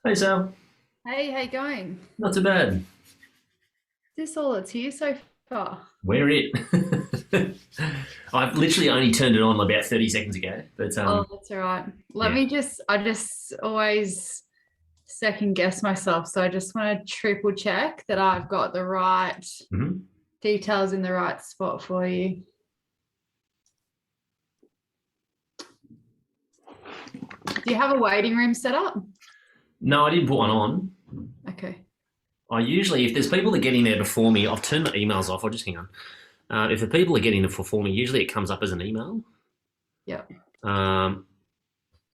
Hey, Sal. Hey, how you going? Not too bad. Is this all that's here so far? We're it. I've literally only turned it on about 30 seconds ago. But Oh, that's all right. yeah. I just always second guess myself. So I just want to triple check that I've got the right Mhm. details in the right spot for you. Do you have a waiting room set up? No, I didn't put one on. Okay. I usually, if there's people that get in there before me, I've turned my emails off. I'll just hang on. If the people are getting there before me, usually it comes up as an email. Yep. Um,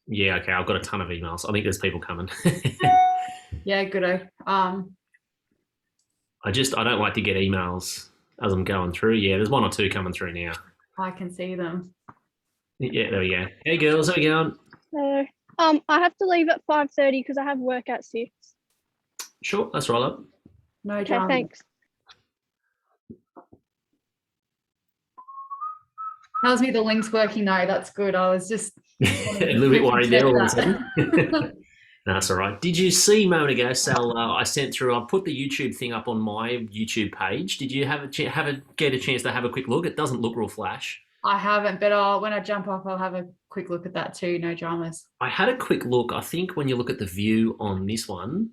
yeah, okay. I've got a ton of emails. I think there's people coming. Yeah, good. I don't like to get emails as I'm going through. Yeah, there's one or two coming through now. I can see them. Yeah, there we go. Hey, girls, how we going? So, I have to leave at 5:30 because I have work at 6. Sure, let's roll up. No Okay, drama. thanks. Tells me the link's working though. That's good. I was just A little bit worried there all of a sudden. that. No, that's all right. Did you see a moment ago, Sal? I sent through. I put the YouTube thing up on my YouTube page. Did you get a chance to have a quick look? It doesn't look real flash. I haven't, but when I jump off, I'll have a quick look at that too. No dramas. I had a quick look. I think when you look at the view on this one,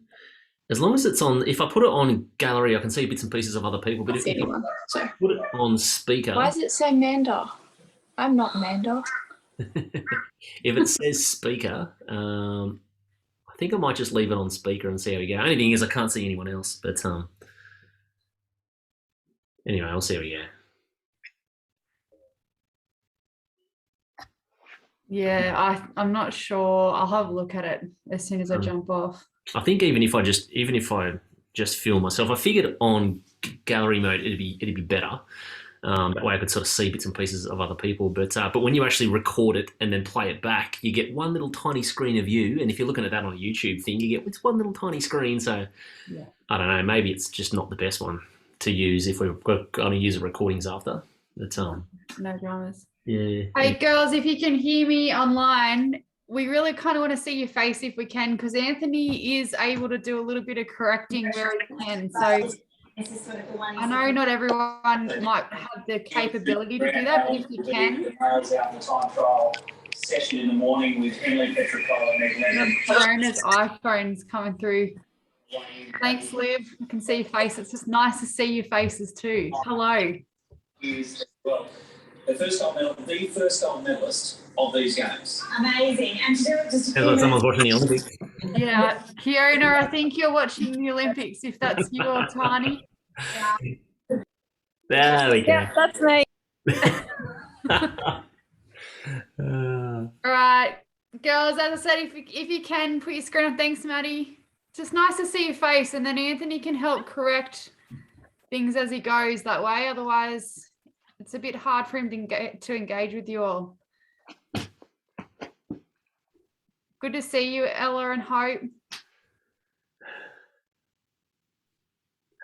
as long as it's on, if I put it on gallery, I can see bits and pieces of other people. But Can't if see you anyone. So put it on speaker, why does it say Manda? I'm not Manda. if it says speaker, I think I might just leave it on speaker and see how we go. Only thing is, I can't see anyone else. But anyway, I'll see how we go. Yeah, I'm not sure. I'll have a look at it as soon as I Um, jump off. I think even if I just film myself, I figured on gallery mode it'd be better. That way I could sort of see bits and pieces of other people. But when you actually record it and then play it back, you get one little tiny screen of you. And if you're looking at that on a YouTube thing, you get it's one little tiny screen. So Yeah. I don't know. Maybe it's just not the best one to use if we're going to use the recordings after. But No dramas. yeah. Hey girls, if you can hear me online, we really kind of want to see your face if we can, because Anthony is able to do a little bit of correcting where he can. So I know not everyone might have the capability to do that, but if you can. Out the time trial session in the morning with Emily Petricola and Corona's iPhone's coming through. Thanks, Liv. I can see your face. It's just nice to see your faces too. Hello. well, the first gold medalist of these games. Amazing. And to do it just Sounds like someone's watching the Olympics. Yeah, Fiona, I think you're watching the Olympics, if that's you or Tani. There we go. Yeah, that's me. All right, girls, as I said, if you can, put your screen on. Thanks, Maddie. It's just nice to see your face, and then Anthony can help correct things as he goes that way. Otherwise, it's a bit hard for him to engage with you all. Good to see you, Ella and Hope.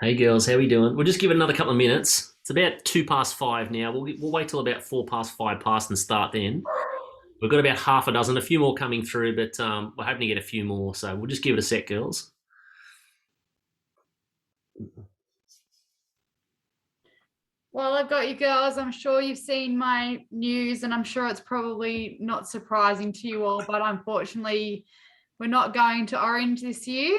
Hey girls, how we doing? We'll just give it another couple of minutes. It's about 5:02 now. We'll wait till about 5:04 past and start then. We've got about half a dozen, a few more coming through, but we're hoping to get a few more. So we'll just give it a sec, girls. Well, I've got you girls. I'm sure you've seen my news, and I'm sure it's probably not surprising to you all, but unfortunately, we're not going to Orange this year.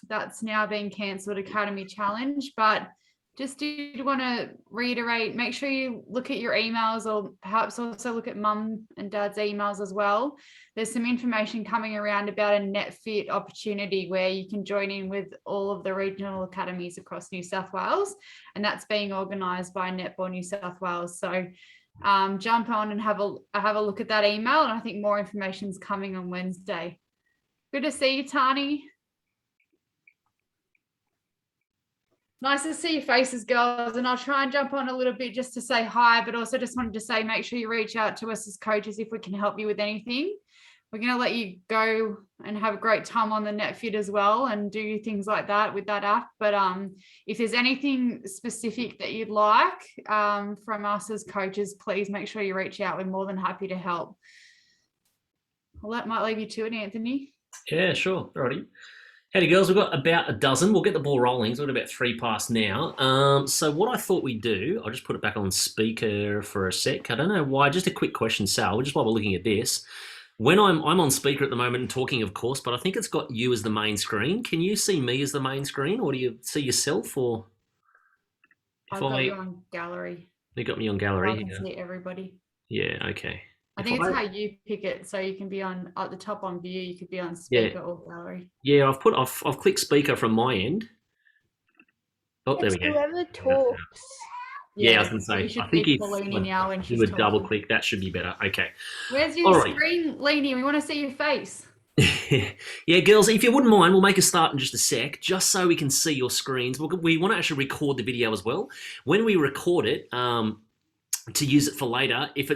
That's now been cancelled, Academy Challenge, but just do want to reiterate, make sure you look at your emails, or perhaps also look at mum and dad's emails as well. There's some information coming around about a NetFit opportunity where you can join in with all of the regional academies across New South Wales, and that's being organised by Netball New South Wales. So jump on and have a look at that email, and I think more information is coming on Wednesday. Good to see you, Tani. Nice to see your faces, girls, and I'll try and jump on a little bit just to say hi, but also just wanted to say make sure you reach out to us as coaches if we can help you with anything. We're going to let you go and have a great time on the NetFit as well and do things like that with that app. But if there's anything specific that you'd like from us as coaches, please make sure you reach out. We're more than happy to help. Well, that might leave you to it, Anthony. Yeah, sure. Alrighty. Howdy, girls. We've got about a dozen. We'll get the ball rolling. It's got about 3 past now. So what I thought we'd do, I'll just put it back on speaker for a sec. I don't know why. Just a quick question, Sal, just while we're looking at this. When I'm on speaker at the moment and talking, of course, but I think it's got you as the main screen. Can you see me as the main screen, or do you see yourself? Or I've got you on gallery. You got me on gallery. I can see everybody. Yeah, okay. I think it's how you pick it, so you can be on at the top on view. You could be on speaker or gallery. Yeah, I've clicked speaker from my end. Oh, there we go. Whoever talks. Yeah, I was going to say, I think if you would double click, that should be better. Okay. Where's your screen, Leanie? We want to see your face. Yeah, girls, if you wouldn't mind, we'll make a start in just a sec, just so we can see your screens. We want to actually record the video as well. When we record it, to use it for later, if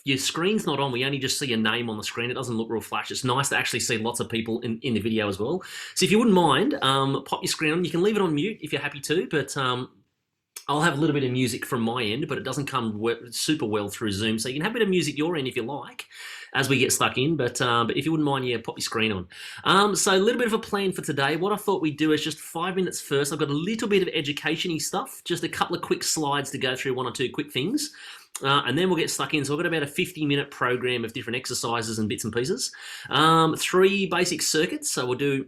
your screen's not on, we only just see your name on the screen. It doesn't look real flash. It's nice to actually see lots of people in the video as well. So if you wouldn't mind, pop your screen on. You can leave it on mute if you're happy to, but I'll have a little bit of music from my end, but it doesn't come super well through Zoom. So you can have a bit of music your end if you like, as we get stuck in. But if you wouldn't mind, yeah, pop your screen on. So a little bit of a plan for today. What I thought we'd do is just 5 minutes first. I've got a little bit of education-y stuff, just a couple of quick slides to go through, 1 or 2 quick things. And then we'll get stuck in. So I've got about a 50-minute program of different exercises and bits and pieces. 3 basic circuits. So we'll do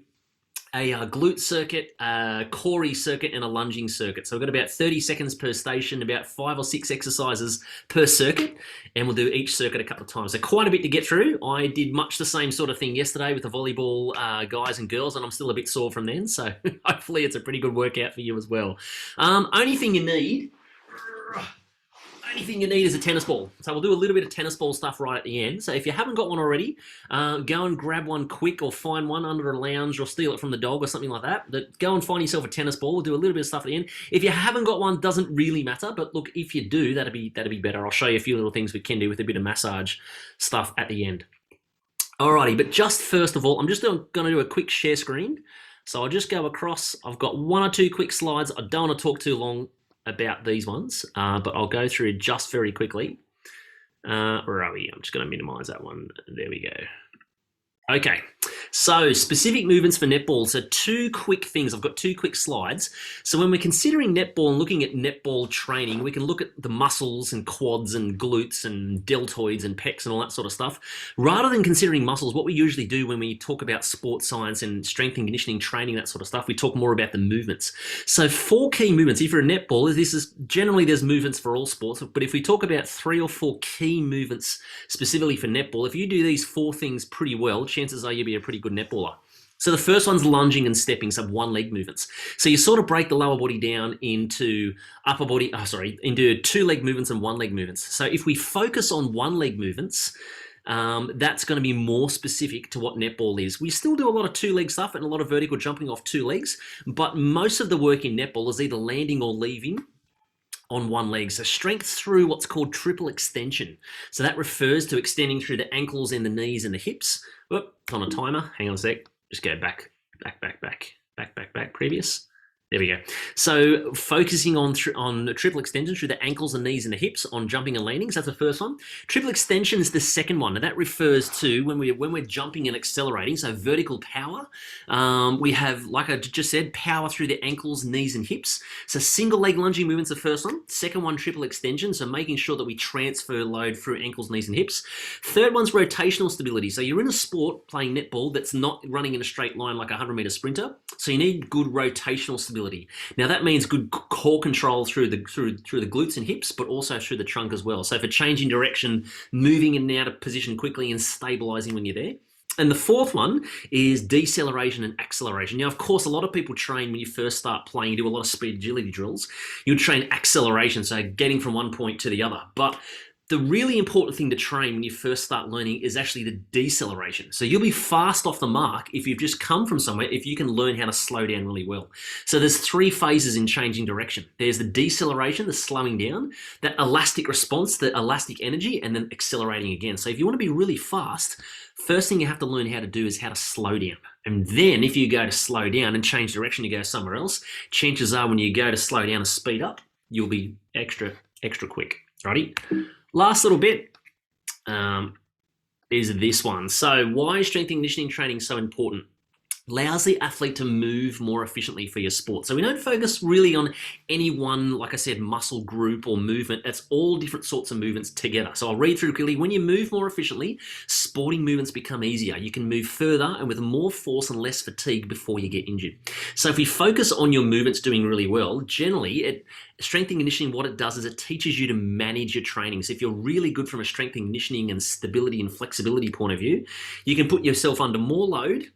a glute circuit, a core circuit, and a lunging circuit. So we've got about 30 seconds per station, about 5 or 6 exercises per circuit, and we'll do each circuit a couple of times. So quite a bit to get through. I did much the same sort of thing yesterday with the volleyball guys and girls, and I'm still a bit sore from then, so hopefully it's a pretty good workout for you as well. Only thing you need is a tennis ball. So we'll do a little bit of tennis ball stuff right at the end. So if you haven't got one already, go and grab one quick, or find one under a lounge, or steal it from the dog or something like that. But go and find yourself a tennis ball. We'll do a little bit of stuff at the end. If you haven't got one, doesn't really matter. But look, if you do, that'd be better. I'll show you a few little things we can do with a bit of massage stuff at the end. Alrighty, but just first of all, I'm just going to do a quick share screen. So I'll just go across. I've got 1 or 2 quick slides. I don't want to talk too long about these ones, but I'll go through just very quickly. Where are we? I'm just going to minimize that one. There we go. Okay, so specific movements for netball. So 2 quick things. I've got 2 quick slides. So when we're considering netball and looking at netball training, we can look at the muscles and quads and glutes and deltoids and pecs and all that sort of stuff. Rather than considering muscles, what we usually do when we talk about sports science and strength and conditioning training, that sort of stuff, we talk more about the movements. So 4 key movements. If you're a netballer, this is generally, there's movements for all sports, but if we talk about 3 or 4 key movements specifically for netball, if you do these 4 things pretty well, chances are you'll be a pretty good netballer. So the first one's lunging and stepping, so 1 leg movements. So you sort of break the lower body down into into 2 leg movements and 1 leg movements. So if we focus on 1 leg movements, that's going to be more specific to what netball is. We still do a lot of 2 leg stuff and a lot of vertical jumping off 2 legs, but most of the work in netball is either landing or leaving on 1 leg. So strength through what's called triple extension. So that refers to extending through the ankles and the knees and the hips. Whoop, on a timer. Hang on a sec. Just go back, previous. There we go. So focusing on the triple extension through the ankles and knees and the hips on jumping and landings. That's the first one. Triple extension is the second one, and that refers to when we're jumping and accelerating. So vertical power. We have, like I just said, power through the ankles, knees, and hips. So single leg lunging movement's the first one. Second one, triple extension. So making sure that we transfer load through ankles, knees, and hips. Third one's rotational stability. So you're in a sport playing netball that's not running in a straight line like a 100-meter sprinter. So you need good rotational stability. agility. Now that means good core control through the glutes and hips, but also through the trunk as well. So for changing direction, moving in and out of position quickly, and stabilizing when you're there. And the fourth one is deceleration and acceleration. Now, of course, a lot of people train when you first start playing, you do a lot of speed agility drills. You'll train acceleration, so getting from one point to the other. But the really important thing to train when you first start learning is actually the deceleration. So you'll be fast off the mark if you've just come from somewhere, if you can learn how to slow down really well. So there's 3 phases in changing direction. There's the deceleration, the slowing down, that elastic response, the elastic energy, and then accelerating again. So if you want to be really fast, first thing you have to learn how to do is how to slow down. And then if you go to slow down and change direction, you go somewhere else, chances are when you go to slow down and speed up, you'll be extra quick. Righty? Last little bit is this one. So why is strength and conditioning training so important? Allows the athlete to move more efficiently for your sport. So we don't focus really on any one, like I said, muscle group or movement. It's all different sorts of movements together. So I'll read through quickly. When you move more efficiently, sporting movements become easier. You can move further and with more force and less fatigue before you get injured. So if we focus on your movements doing really well, generally strength and conditioning, what it does is it teaches you to manage your training. So if you're really good from a strength and conditioning and stability and flexibility point of view, you can put yourself under more load,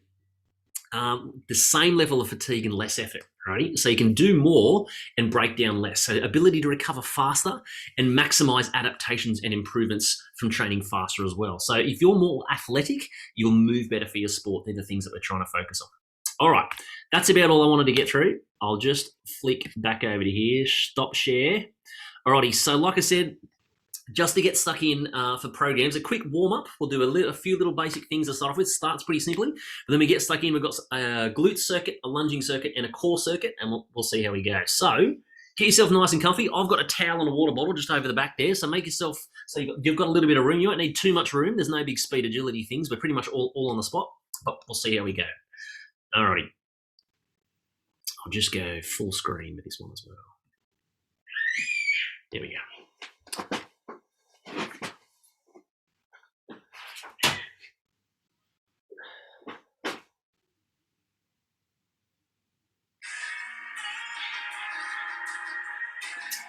the same level of fatigue and less effort, right? So you can do more and break down less. So ability to recover faster and maximize adaptations and improvements from training faster as well. So if you're more athletic, you'll move better for your sport. They're the things that we're trying to focus on. All right, that's about all I wanted to get through. I'll just flick back over to here, stop share. Alrighty, so like I said, just to get stuck in for programs, a quick warm-up. We'll do a few little basic things to start off with. Starts pretty simply, but then we get stuck in. We've got a glute circuit, a lunging circuit, and a core circuit, and we'll see how we go. So get yourself nice and comfy. I've got a towel and a water bottle just over the back there, so make yourself, so you've got a little bit of room. You won't need too much room. There's no big speed agility things. We're pretty much all on the spot, but we'll see how we go. Alrighty. I'll just go full screen with this one as well. There we go.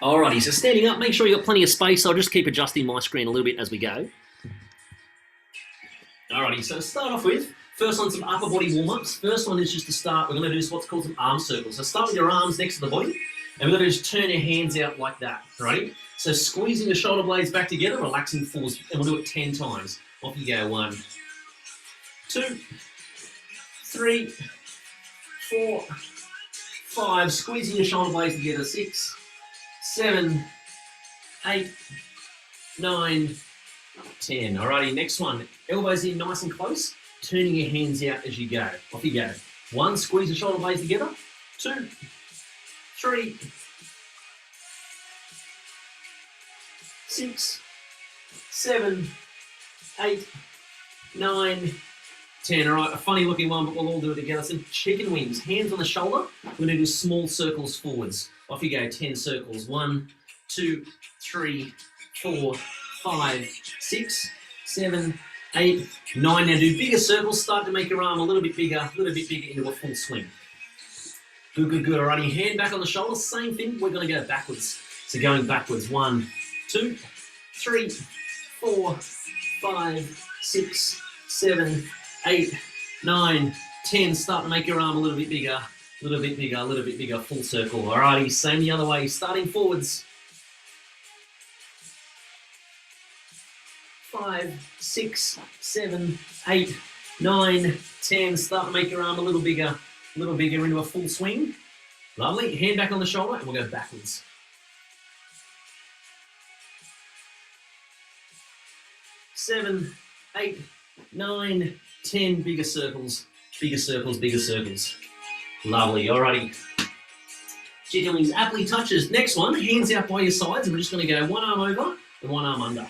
Alrighty, so standing up, make sure you've got plenty of space. I'll just keep adjusting my screen a little bit as we go. Alrighty, so to start off with, first on some upper body warm-ups. First one is just to start, we're going to do what's called some arm circles. So start with your arms next to the body, and we're going to just turn your hands out like that, right? So squeezing the shoulder blades back together, relaxing forwards, and we'll do it 10 times. Off you go, 1, 2, 3, 4, 5, squeezing your shoulder blades together, 6, 7, 8, 9, 10. Alrighty, next one. Elbows in nice and close, turning your hands out as you go. Off you go. 1, squeeze the shoulder blades together. 2, 3, 6, 7, 8, 9, 10. All right, a funny looking one, but we'll all do it together. So chicken wings, hands on the shoulder. We're going to do small circles forwards. Off you go, 10 circles. 1, 2, 3, 4, 5, 6, 7, 8, 9. Now do bigger circles. Start to make your arm a little bit bigger into a full swing. Good, good, good. Alrighty, hand back on the shoulder. Same thing. We're going to go backwards. So going backwards. 1, 2, 3, 4, 5, 6, 7, 8, 9, 10. Start to make your arm a little bit bigger, a little bit bigger, a little bit bigger. Full circle. Alrighty, same the other way. Starting forwards. 5, 6, 7, 8, 9, 10. Start to make your arm a little bigger into a full swing. Lovely. Hand back on the shoulder, and we'll go backwards. 7, 8, 9, 10. Bigger circles, bigger circles, bigger circles. Lovely. Alrighty. Chicken wings aptly touches. Next one, hands out by your sides, and we're just going to go one arm over and one arm under.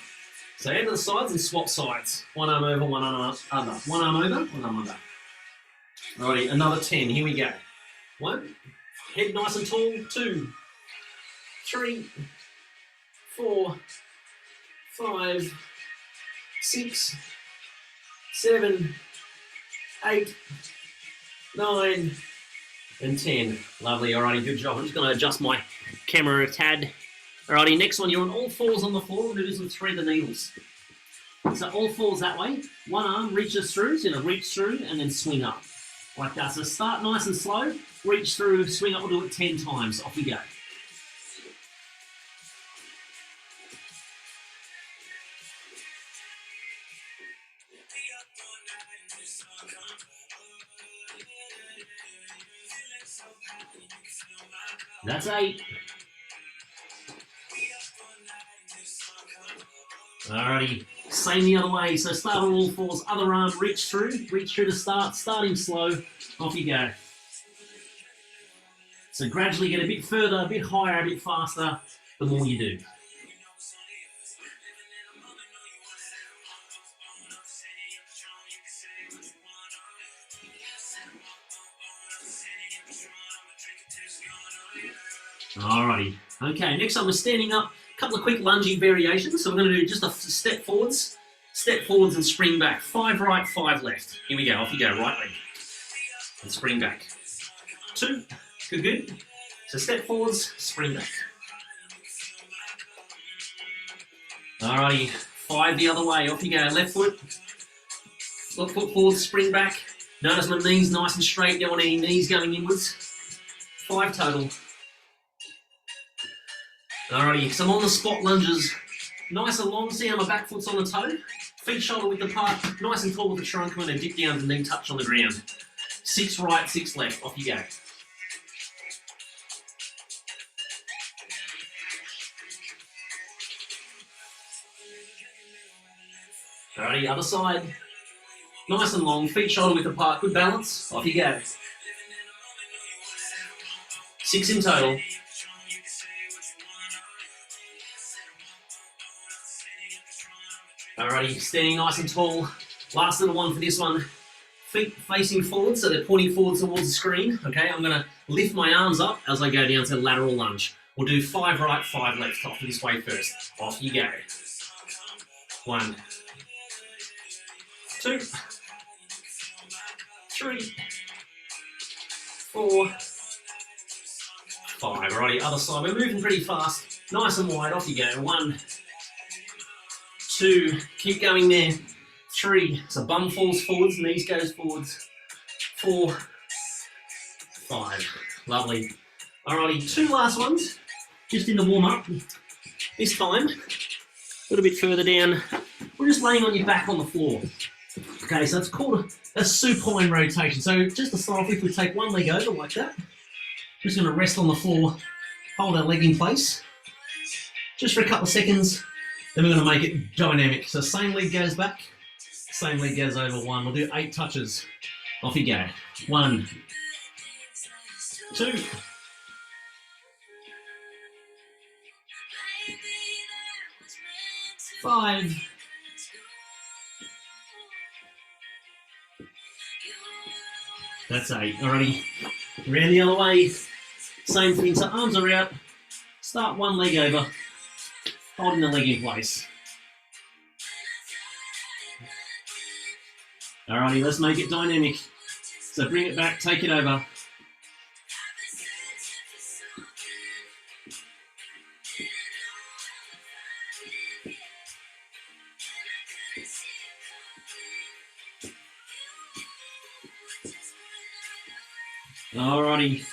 So hand to the sides and swap sides. One arm over, one arm under. One arm over, one arm under. Alrighty, another 10. Here we go. 1, head nice and tall. 2, 3, 4, 5, 6, 7, 8, 9, and 10. Lovely. Alrighty, good job. I'm just going to adjust my camera a tad. Alrighty, next one, you're on all fours on the floor. We're going to do some thread the needles. So all fours that way. One arm reaches through, so you're going to reach through and then swing up. Like that. So start nice and slow, reach through, swing up, we'll do it 10 times. Off you go. That's 8. Alrighty, same the other way. So start on all fours, other arm, reach through to start, starting slow, off you go. So gradually get a bit further, a bit higher, a bit faster, the more you do. Alrighty, okay, next up we're standing up. Couple of quick lunging variations. So we're going to do just a step forwards and spring back. 5 right, 5 left. Here we go. Off you go. Right leg. And spring back. 2. Good, good. So step forwards, spring back. Alrighty. 5 the other way. Off you go. Left foot. Left foot forward, spring back. Notice my knees nice and straight. Don't want any knees going inwards. 5 total. Alrighty, some on the spot lunges. Nice and long, see how my back foot's on the toe? Feet shoulder width apart, nice and tall with the trunk, and then dip down and then touch on the ground. 6 right, 6 left, off you go. Alrighty, other side. Nice and long, feet shoulder width apart, good balance, off you go. 6 in total. Alrighty, standing nice and tall. Last little one for this one. Feet facing forward, so they're pointing forward towards the screen. Okay, I'm going to lift my arms up as I go down to lateral lunge. We'll do 5 right, 5 left. Off this way first. Off you go. 1, 2, 3, 4, 5. Alrighty, other side. We're moving pretty fast. Nice and wide. Off you go. 1, 2, keep going there. 3, so bum falls forwards, knees goes forwards. 4, 5, lovely. Alrighty, 2 last ones, just in the warm up. This time, a little bit further down, we're just laying on your back on the floor. Okay, so it's called a supine rotation. So just to start off with, we take one leg over like that. Just going to rest on the floor, hold our leg in place, just for a couple of seconds. Then we're going to make it dynamic. So same leg goes back, same leg goes over 1. We'll do 8 touches. Off you go. 1, 2, 5, 8. Alrighty. Around the other way. Same thing. So arms are out. Start one leg over. Holding the leg in place. Alrighty, let's make it dynamic. So bring it back, take it over. Alrighty,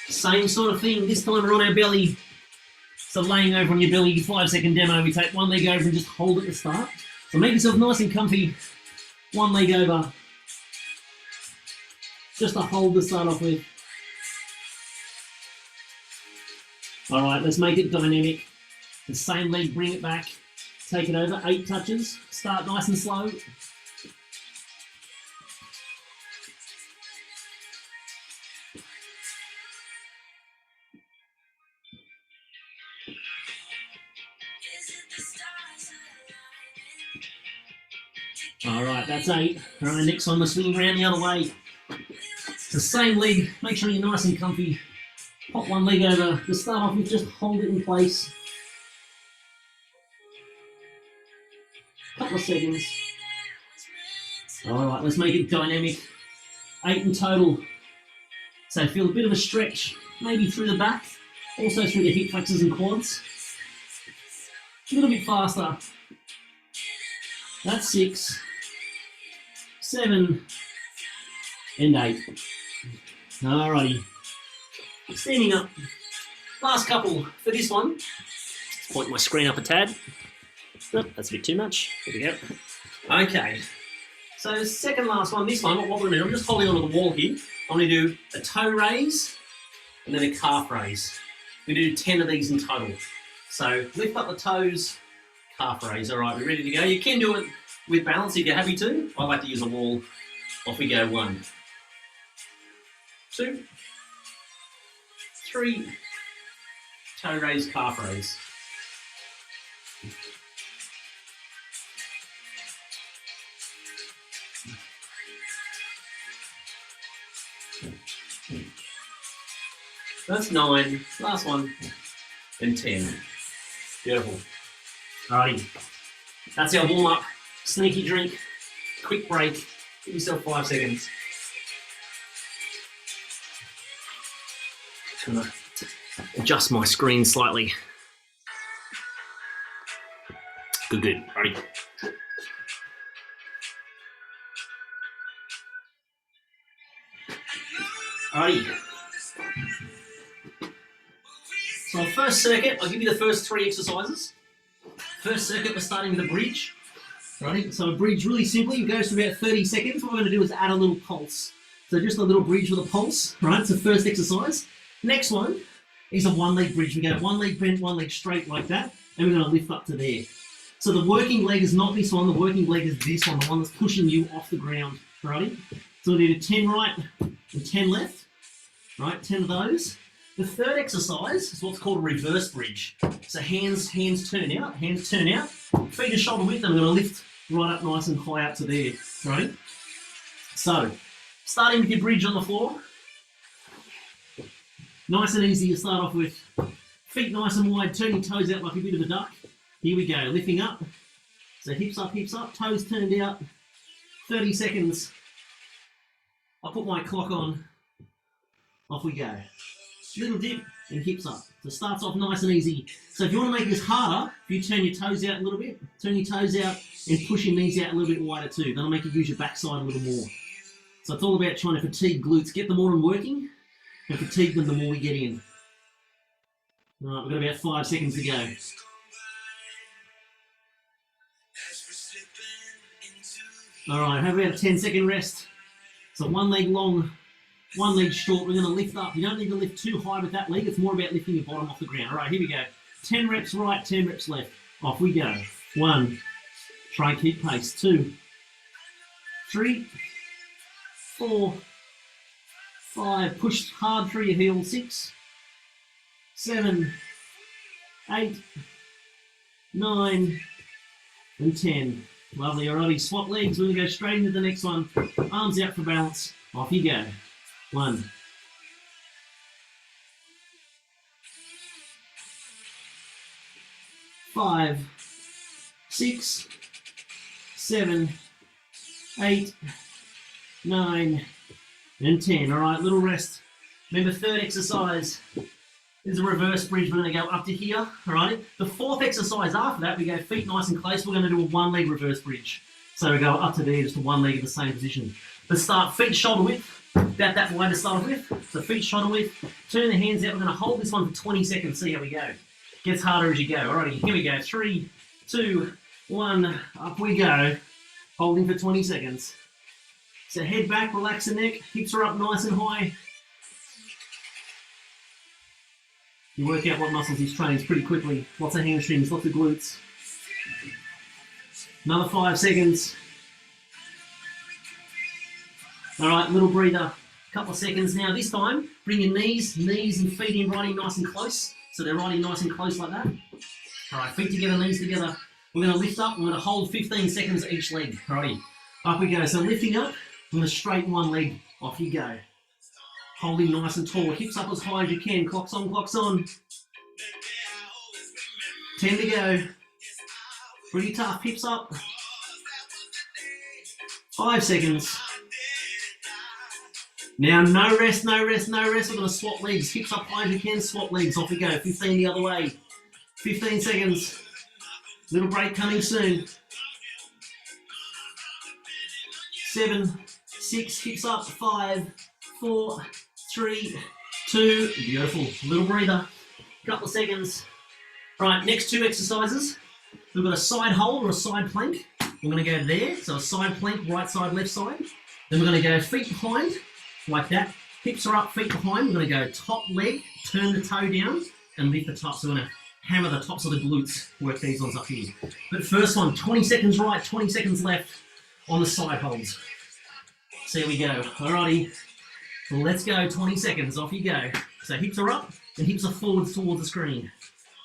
same sort of thing. This time we're on our belly. So laying over on your belly, 5-second demo. We take one leg over and just hold at the start. So make yourself nice and comfy. One leg over. Just to hold to start off with. Alright, let's make it dynamic. The same leg, bring it back. Take it over, 8 touches. Start nice and slow. Alright, that's 8. Alright, next one, we're swinging around the other way. It's the same leg, make sure you're nice and comfy. Pop one leg over. To start off with, just hold it in place. Couple of seconds. Alright, let's make it dynamic. 8 in total. So feel a bit of a stretch, maybe through the back, also through the hip flexors and quads. A little bit faster. That's 6, 7, and 8. Alrighty. Standing up. Last couple for this one. Let's point my screen up a tad. Oh, that's a bit too much. There we go. Okay. So second last one. This one, what we're going to do, I'm just holding onto the wall here. I'm going to do a toe raise and then a calf raise. We do 10 of these in total. So lift up the toes, calf raise. All right, we're ready to go. You can do it with balance if you're happy to. I like to use a wall. Off we go. 1, 2, 3, toe raise, calf raise. That's 9, last one, and 10. Beautiful. Alrighty, that's our warm up. Sneaky drink, quick break, give yourself 5 seconds. Just gonna adjust my screen slightly. Good, good. Alrighty. Alrighty. So first circuit, I'll give you the first 3 exercises. First circuit, we're starting with a bridge. Alrighty, so a bridge really simply goes for about 30 seconds. What we're going to do is add a little pulse. So just a little bridge with a pulse, right? So first exercise. Next one is a 1-leg bridge. We go 1 leg bent, 1 leg straight like that, and we're going to lift up to there. So the working leg is not this one, the working leg is this one, the one that's pushing you off the ground. Alrighty? So we'll do 10 right and 10 left. Right, 10 of those. The third exercise is what's called a reverse bridge. So hands turn out, feet are shoulder width, and we're going to lift right up nice and high up to there, right? So, starting with your bridge on the floor. Nice and easy to start off with. Feet nice and wide, turn your toes out like a bit of a duck. Here we go, lifting up. So hips up, toes turned out. 30 seconds. I'll put my clock on. Off we go. Little dip and hips up. So it starts off nice and easy. So if you want to make this harder, if you turn your toes out a little bit, turn your toes out and push your knees out a little bit wider too. That'll make you use your backside a little more. So it's all about trying to fatigue glutes. Get them on working and fatigue them the more we get in. All right, we've got about 5 seconds to go. All right, have about a 10-second rest. So 1 leg long, 1 leg short. We're going to lift up. You don't need to lift too high with that leg. It's more about lifting your bottom off the ground. All right, here we go. 10 reps right, 10 reps left. Off we go. 1. Try and keep pace. 2, 3, 4, 5. Push hard through your heels. 6, 7, 8, 9, and 10. Lovely. Alrighty, swap legs. We're going to go straight into the next one. Arms out for balance. Off you go. 1. 5, 6, 7, 8, 9, and 10. All right, little rest. Remember, third exercise is a reverse bridge. We're going to go up to here. All right. The fourth exercise after that, we go feet nice and close. We're going to do a 1 leg reverse bridge. So we go up to there, just a 1 leg in the same position. Let's start feet shoulder width. About that wide to start with. So feet shoulder width. Turn the hands out. We're going to hold this one for 20 seconds. See how we go. Gets harder as you go. Alrighty, here we go. 3, 2, 1. Up we go. Holding for 20 seconds. So head back, relax the neck. Hips are up nice and high. You work out what muscles he's trained pretty quickly. Lots of hamstrings, lots of glutes. Another 5 seconds. All right, little breather. Couple of seconds now. This time, bring your knees and feet in right in nice and close. So they're right in nice and close like that. All right, feet together, knees together. We're going to lift up. We're going to hold 15 seconds each leg. All righty, up we go. So lifting up, we're going to straighten 1 leg. Off you go. Holding nice and tall. Hips up as high as you can. Clocks on, clocks on. 10 to go. Pretty tough. Hips up. 5 seconds. Now, no rest, no rest, no rest. We're going to swap legs. Hips up high as you can, swap legs. Off we go. 15 the other way. 15 seconds. Little break coming soon. 7, 6, hips up. 5, 4, 3, 2. Beautiful. Little breather. Couple of seconds. Right, next 2 exercises. We've got a side hold or a side plank. We're going to go there. So a side plank, right side, left side. Then we're going to go feet behind, like that. Hips are up, feet behind. We're going to go top leg, turn the toe down, and lift the top. So we're going to hammer the tops of the glutes, work these ones up here. But first one, 20 seconds right, 20 seconds left on the side holds. So here we go. Alrighty, let's go. 20 seconds, off you go. So hips are up and hips are forwards towards the screen.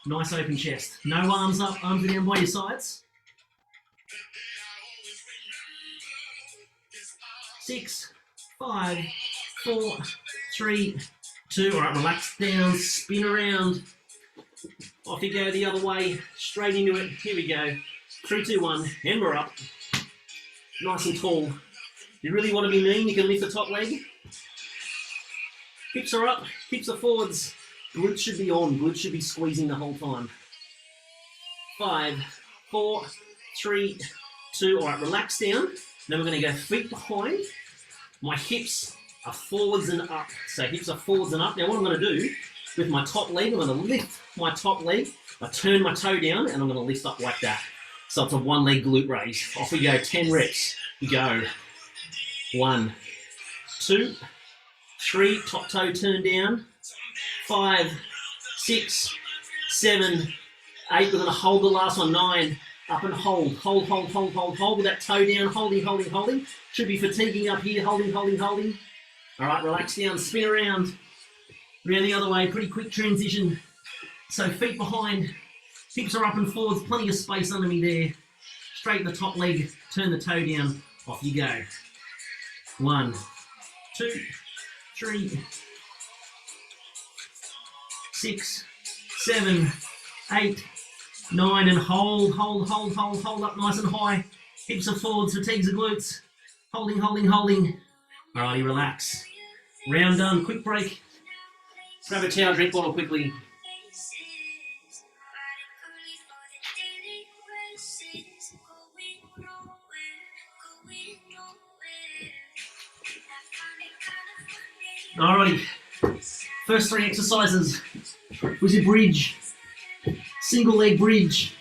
Nice open chest. No arms up, arms are down by your sides. 6, 5, 4, 3, 2. All right, relax down, spin around. Off you go the other way, straight into it. Here we go. 3, 2, 1, and we're up. Nice and tall. If you really want to be mean, you can lift the top leg. Hips are up, hips are forwards. Glutes should be on, glutes should be squeezing the whole time. 5, 4, 3, 2. All right, relax down. Then we're going to go feet behind. My hips are forwards and up. So hips are forwards and up. Now what I'm going to do with my top leg, I'm going to lift my top leg. I turn my toe down and I'm going to lift up like that. So it's a one leg glute raise. Off we go, 10 reps. We go. 1, 2, 3, top toe turn down. 5, 6, 7, 8. We're going to hold the last one. 9. Up and hold. Hold with that toe down. Holding. Should be fatiguing up here. Holding. All right, relax down. Spin around. Around the other way. Pretty quick transition. So feet behind. Hips are up and forwards. Plenty of space under me there. Straighten the top leg. Turn the toe down. Off you go. 1, 2, 3, 6, 7, 8, 9, and hold up nice and high. Hips are forwards, fatigues the glutes. Holding. Alrighty, relax. Round done, quick break. Grab a towel, drink bottle quickly. Alrighty, first 3 exercises was your bridge, single leg bridge,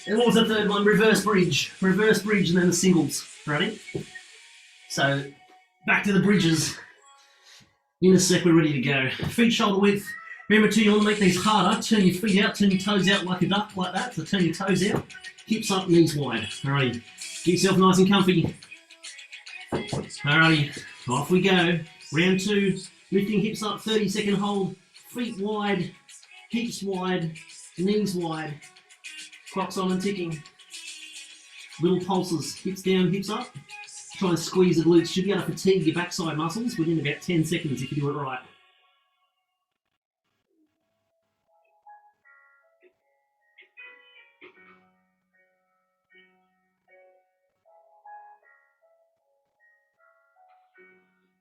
and what was the third one? Reverse bridge, and then the singles. Ready? So back to the bridges. In a sec, we're ready to go. Feet shoulder width. Remember too, you want to make these harder. Turn your feet out, turn your toes out like a duck, like that. So turn your toes out, hips up, knees wide. Alrighty, get yourself nice and comfy. Alrighty, off we go. Round 2, lifting hips up, 30-second hold, feet wide, hips wide, knees wide, clock's on and ticking. Little pulses, hips down, hips up. Try and squeeze the glutes. Should be able to fatigue your backside muscles within about 10 seconds if you do it right.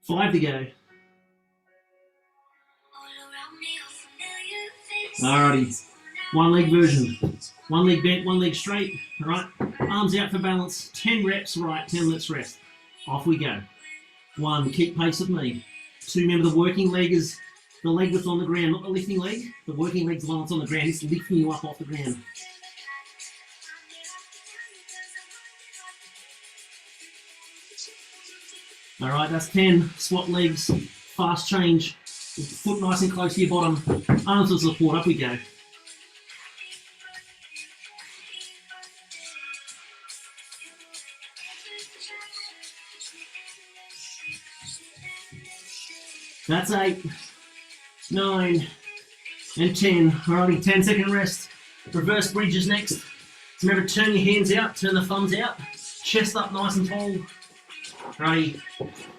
Five to go. Alrighty, one leg version. One leg bent, one leg straight. Alright, arms out for balance. 10 reps, right, 10 let's rest. Off we go. 1, keep pace with me. 2, remember the working leg is the leg that's on the ground, not the lifting leg. The working leg's the one that's on the ground. It's lifting you up off the ground. Alright, that's 10. Swap legs, fast change. Foot nice and close to your bottom. Arms for support, up we go. That's 8, 9, and 10. Alrighty, 10-second rest. Reverse bridges next. So remember, turn your hands out, turn the thumbs out. Chest up nice and tall. Alrighty,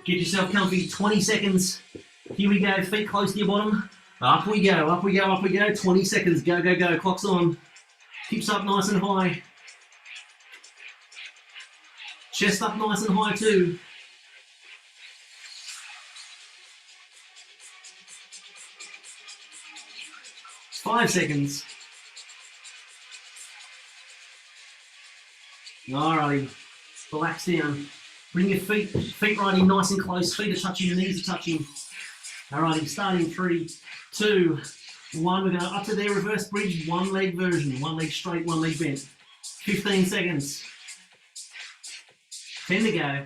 get yourself comfy. 20 seconds. Here we go, feet close to your bottom. Up we go. 20 seconds, go. Clock's on. Hips up nice and high. Chest up nice and high too. 5 seconds. Alrighty, relax down. Bring your feet right in nice and close. Feet are touching, your knees are touching. Alrighty, starting 3, 2, 1. We're going up to their reverse bridge, one leg version. One leg straight, one leg bent. 15 seconds. 10 to go.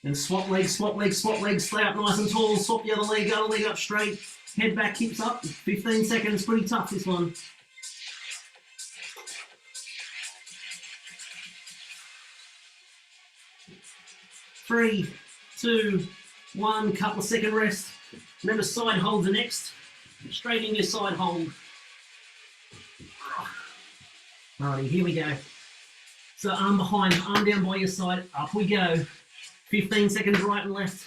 And swap legs, swap legs, swap legs. Stay up nice and tall. Swap the other leg up straight. Head back, hips up. 15 seconds. Pretty tough, this one. Three, 2, 1. Couple of second rest. Remember, side holds are next. Straight in your side hold. Alrighty, here we go. So arm behind, arm down by your side. Up we go. 15 seconds right and left.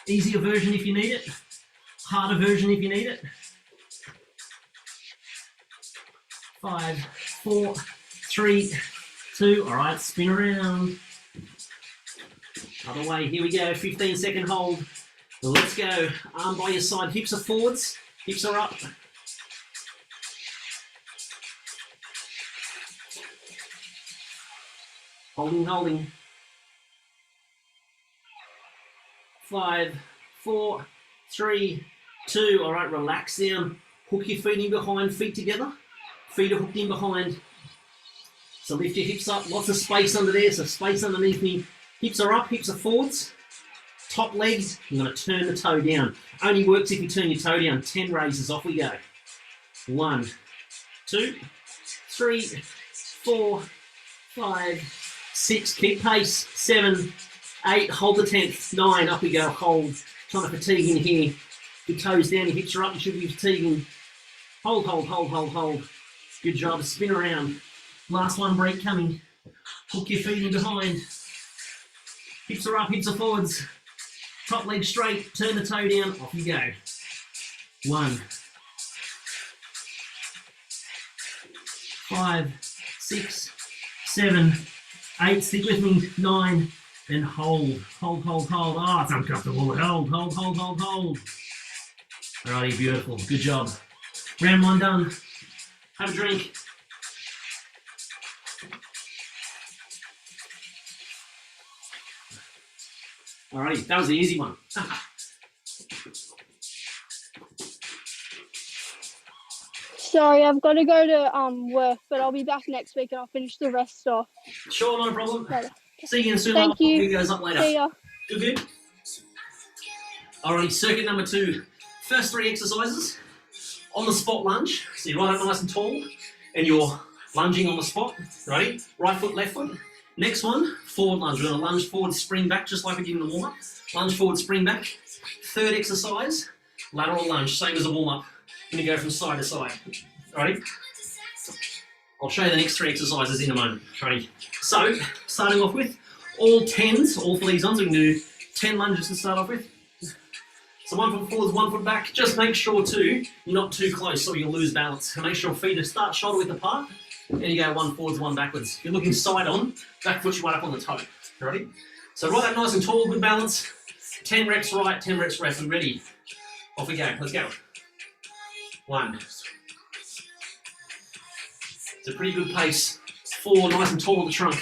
Easier version if you need it. Harder version if you need it. 5, 4, 3, 2. All right, spin around. Other way, here we go. 15-second hold. Let's go. Arm by your side, hips are forwards, hips are up. Holding, holding. 5, 4, 3, 2. All right, relax down. Hook your feet in behind, feet together. Feet are hooked in behind. So lift your hips up. Lots of space under there, so space underneath me. Hips are up, hips are forwards. Top leg, I'm going to turn the toe down. Only works if you turn your toe down. 10 raises, off we go. 1, 2, 3, 4, 5, 6, keep pace. 7, 8, hold the 10th. 9, up we go, hold. Trying to fatigue in here. Your toes down, your hips are up, you should be fatiguing. Hold, hold, hold, hold, hold. Good job, spin around. Last one, break coming. Hook your feet in behind. Hips are up, hips are forwards. Top leg straight, turn the toe down, off you go. 1, 5, 6, 7, 8, stick with me, 9, and hold, hold, hold, hold. Oh, it's uncomfortable. Hold, hold, hold, hold, hold. Alrighty, beautiful, good job. Round 1 done. Have a drink. Alrighty, that was the easy one. Sorry, I've got to go to work, but I'll be back next week and I'll finish the rest off. Sure, not a problem. Later. See you again soon. Thank you. Video goes up later. See ya. Good, good. Alrighty, circuit number 2. First 3 exercises. On the spot lunge. So you're right up nice and tall, and you're lunging on the spot. Ready? Right foot, left foot. Next one, forward lunge. We're going to lunge forward, spring back, just like we did in the warm-up. Lunge forward, spring back. Third exercise, lateral lunge, same as a warm-up. You're going to go from side to side. Ready? I'll show you the next 3 exercises in a moment. Ready? So, starting off with all 10s, all for these ones. We can do 10 lunges to start off with. So 1 foot forwards, 1 foot back. Just make sure too, you're not too close or you'll lose balance. And make sure feet are start shoulder width apart. And you go 1 forwards, 1 backwards. If you're looking side on, back foot you right up on the toe. Ready? So right up nice and tall, good balance. 10 reps right, 10 reps left, and ready. Off we go. Let's go. 1. It's a pretty good pace. 4, nice and tall at the trunk.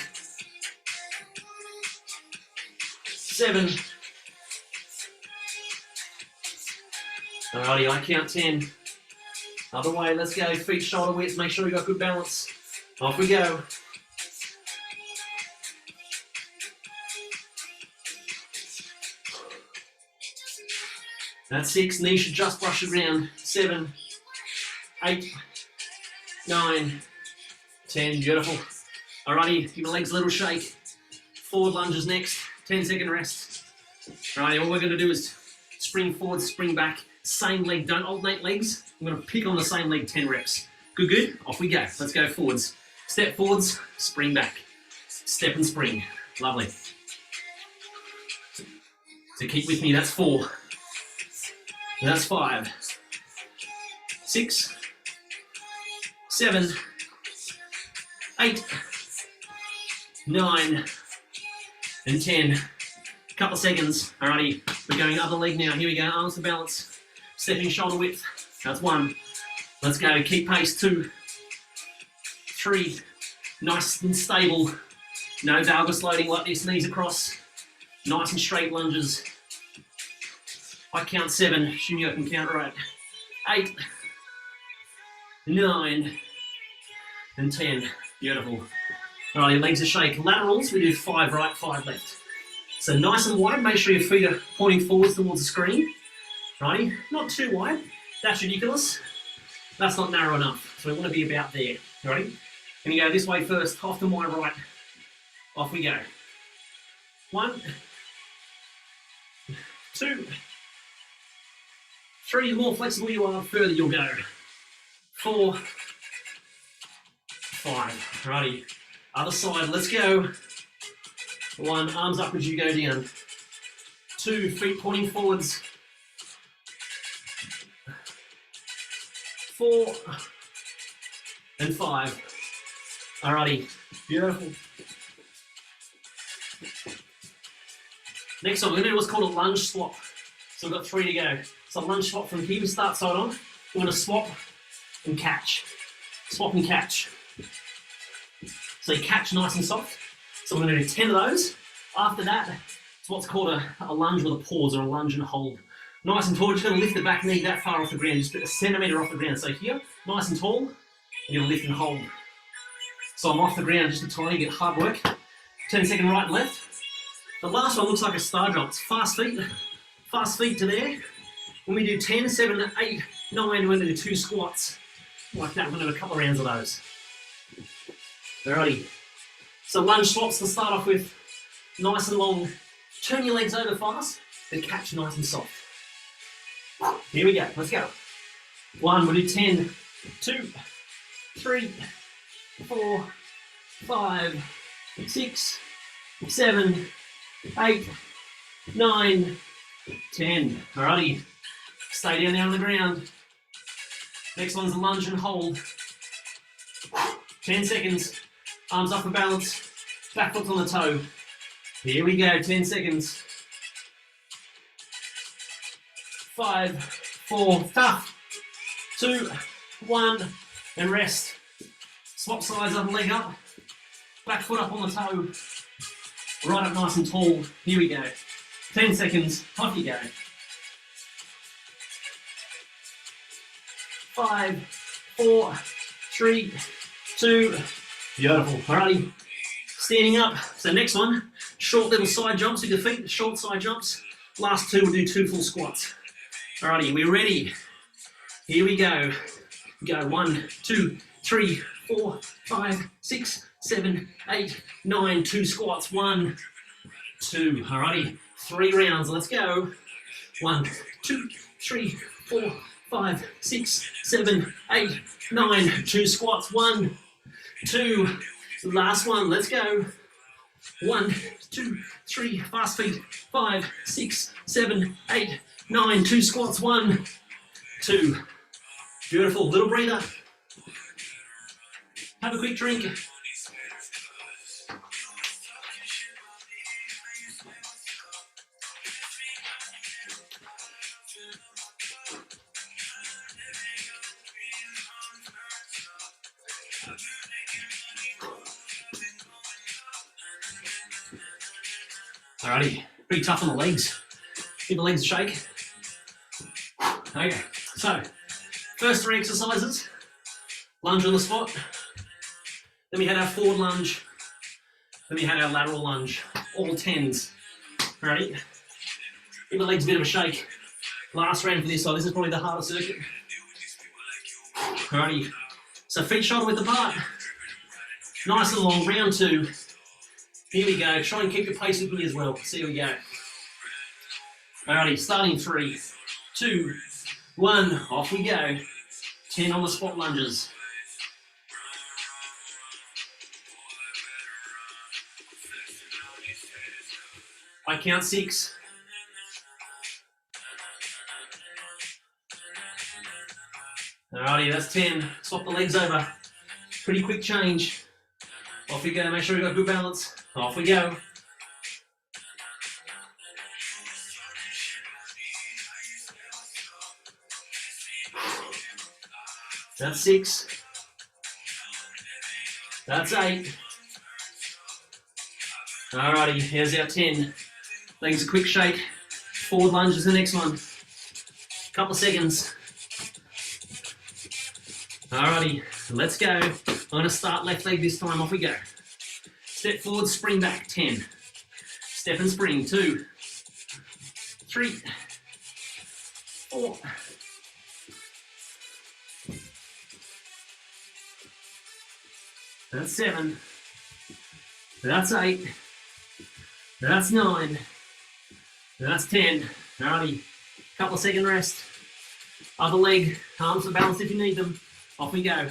7. Alrighty, I count 10. Other way, let's go. Feet shoulder width, make sure you got good balance. Off we go. That's 6, knee should just brush it around. 7, 8, 9, 10, beautiful. Alrighty, give my legs a little shake. Forward lunges next, 10-second rest. Alrighty, all we're going to do is spring forward, spring back, same leg, don't alternate legs. I'm going to pick on the same leg, 10 reps. Good, good, off we go. Let's go forwards. Step forwards, spring back. Step and spring, lovely. So keep with me, that's 4. That's 5, 6, 7, 8, 9, and 10. Couple of seconds. Alrighty, we're going other leg now. Here we go. Arms for balance. Stepping shoulder width. That's 1. Let's go. Keep pace. 2, 3. Nice and stable. No valgus loading like this. Knees across. Nice and straight lunges. I count 7. Shunya can count right. 8, 9, and 10. Beautiful. Alright, legs are shake. Laterals, we do 5 right, 5 left. So nice and wide. Make sure your feet are pointing forwards towards the screen. Righty, not too wide. That's ridiculous. That's not narrow enough. So we want to be about there. Ready? Gonna go this way first. Off to my right. Off we go. 1, 2, 3. The more flexible you are, the further you'll go. 4, 5. Righty. Other side. Let's go. 1. Arms up as you go down. 2. Feet pointing forwards. 4 and 5. Alrighty. Beautiful. Next one, we're going to do what's called a lunge swap. So we've got 3 to go. So lunge swap from here, we start side on. We're going to swap and catch. Swap and catch. So you catch nice and soft. So we're going to do 10 of those. After that, it's what's called a lunge with a pause or a lunge and hold. Nice and tall, just going to lift the back knee that far off the ground, just a centimetre off the ground. So here, nice and tall, and you're going to lift and hold. So I'm off the ground just a tiny bit, hard work. 10-second right and left. The last one looks like a star jump. It's fast feet to there. When we do 10, 7, 8, 9, we're going to do 2 squats. Like that, we're going to do a couple of rounds of those. Alrighty. So lunge swaps to start off with, nice and long. Turn your legs over fast, then catch nice and soft. Here we go, let's go. 1, we'll do 10, 2, 3, 4, 5, 6, 7, 8, 9, 10. Alrighty, stay down there on the ground. Next one's a lunge and hold. 10 seconds, arms up for balance, back foot on the toe. Here we go, 10 seconds. 5, 4, tough. 2, 1, and rest. Swap sides up, leg up. Back foot up on the toe. Right up nice and tall. Here we go. 10 seconds, off you go. 5, 4, 3, 2, beautiful. Alrighty, standing up. So next one, short little side jumps with your feet, short side jumps. Last 2, we'll do 2 full squats. Alrighty, we're ready. Here we go. Go 1, 2, 3, 4, 5, 6, 7, 8, 9. 2 squats. 1, 2. Alrighty, 3 rounds. Let's go. 1, 2, 3, 4, 5, 6, 7, 8, 9. 2 squats. 1, 2. Last one. Let's go. 1, 2, 3. Fast feet. 5, 6, 7, 8, 9. 2 squats. 1, 2. Beautiful. Little breather. Have a quick drink. Alrighty, pretty tough on the legs. Give the legs a shake. Okay, so first 3 exercises. Lunge on the spot. Then we had our forward lunge. Then we had our lateral lunge. All 10s. Alrighty. Give the legs a bit of a shake. Last round for this side. This is probably the hardest circuit. Alrighty. So feet shoulder width apart. Nice and long. Round 2. Here we go. Try and keep your pace with me as well. See how we go. Alrighty, starting 3, 2, 1. Off we go. 10 on the spot lunges. I count 6. Alrighty, that's 10. Swap the legs over. Pretty quick change. Off we go. Make sure we've got good balance. Off we go. That's 6. That's 8. Alrighty, here's our 10. Legs a quick shake. Forward lunge is the next one. Couple of seconds. Alrighty, let's go. I'm going to start left leg this time. Off we go. Step forward, spring back. 10. Step and spring. 2, 3, 4. That's 7. That's 8. That's 9. That's 10. Alrighty. Couple of second rest. Other leg. Arms are balanced if you need them. Off we go.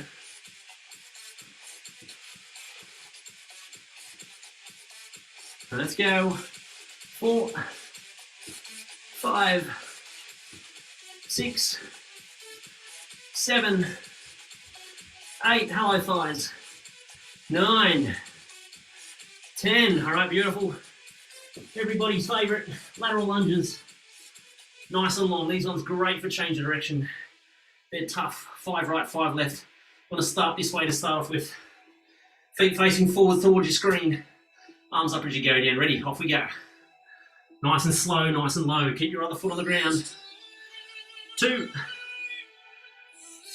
Let's go. 4, 5, 6, 7, 8. Hello thighs. 9, 10. All right, beautiful. Everybody's favorite, lateral lunges. Nice and long. These ones great for change of direction. They're tough. 5 right, 5 left. I'm going to start this way to start off with. Feet facing forward towards your screen. Arms up as you go down. Ready? Off we go. Nice and slow, nice and low. Keep your other foot on the ground. 2,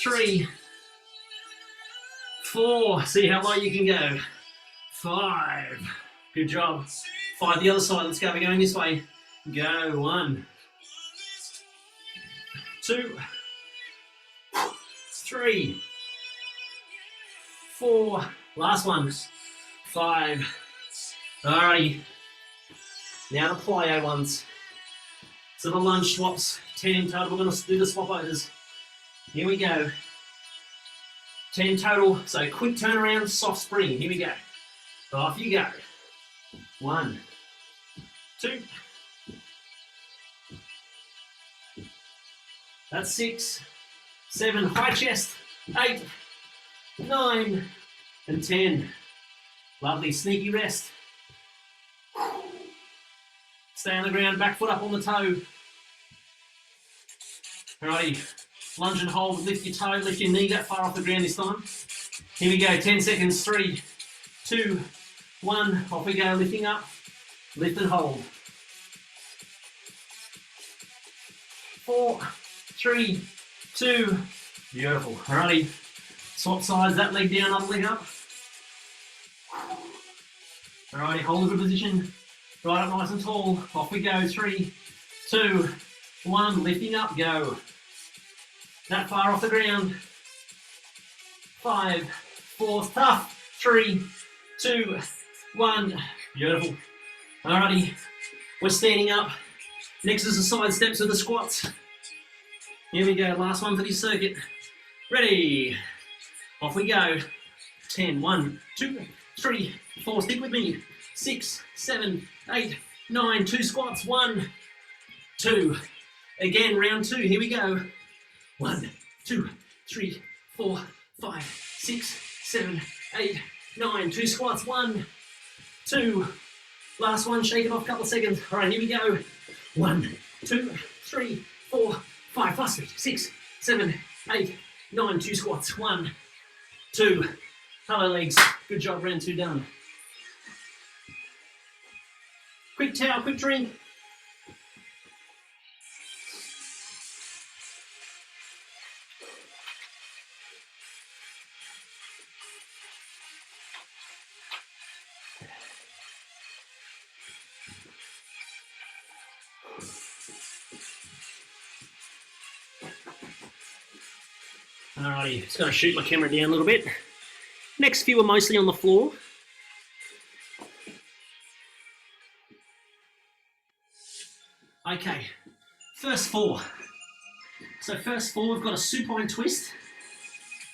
3, 4. See how low you can go. 5. Good job. 5 the other side. Let's go. We're going this way. Go. 1, 2, 3, 4. Last one. 5. Alrighty. Now the plyo ones. So the lunge swaps. 10 in total. We're going to do the swap overs. Here we go. 10 total. So quick turnaround, soft spring. Here we go. Off you go. 1, 2. That's 6, 7. High chest. 8, 9, and 10. Lovely. Sneaky rest. Stay on the ground. Back foot up on the toe. Alrighty. Lunge and hold. Lift your toe. Lift your knee that far off the ground this time. Here we go. 10 seconds. 3, 2, 1. Off we go. Lifting up. Lift and hold. 4, 3, 2. Beautiful. Alrighty. Swap sides. That leg down. Other leg up. Alrighty. Hold a good position. Right up nice and tall. Off we go. 3, 2, 1. Lifting up. Go. That far off the ground. 5, 4. Tough. 3, 2, 1. Beautiful. Alrighty. We're standing up. Next is the side steps with the squats. Here we go. Last one for this circuit. Ready. Off we go. 10. 1, 2, 3, 4. Stick with me. 6, 7, 8, 9. 2 squats. 1, 2. Again, round 2. Here we go. 1, 2, 3, 4, 5, 6, 7, 8, 9. 2 squats. 1, 2. Last one. Shake it off. Couple of seconds. All right. Here we go. 1, 2, 3, 4, 5. Fast feet. 6, 7, 8, 9. 2 squats. 1, 2. Hello legs. Good job. Round 2 done. Quick towel. Quick drink. Alrighty, just going to shoot my camera down a little bit. Next few are mostly on the floor. Okay, first 4. So first 4, we've got a supine twist.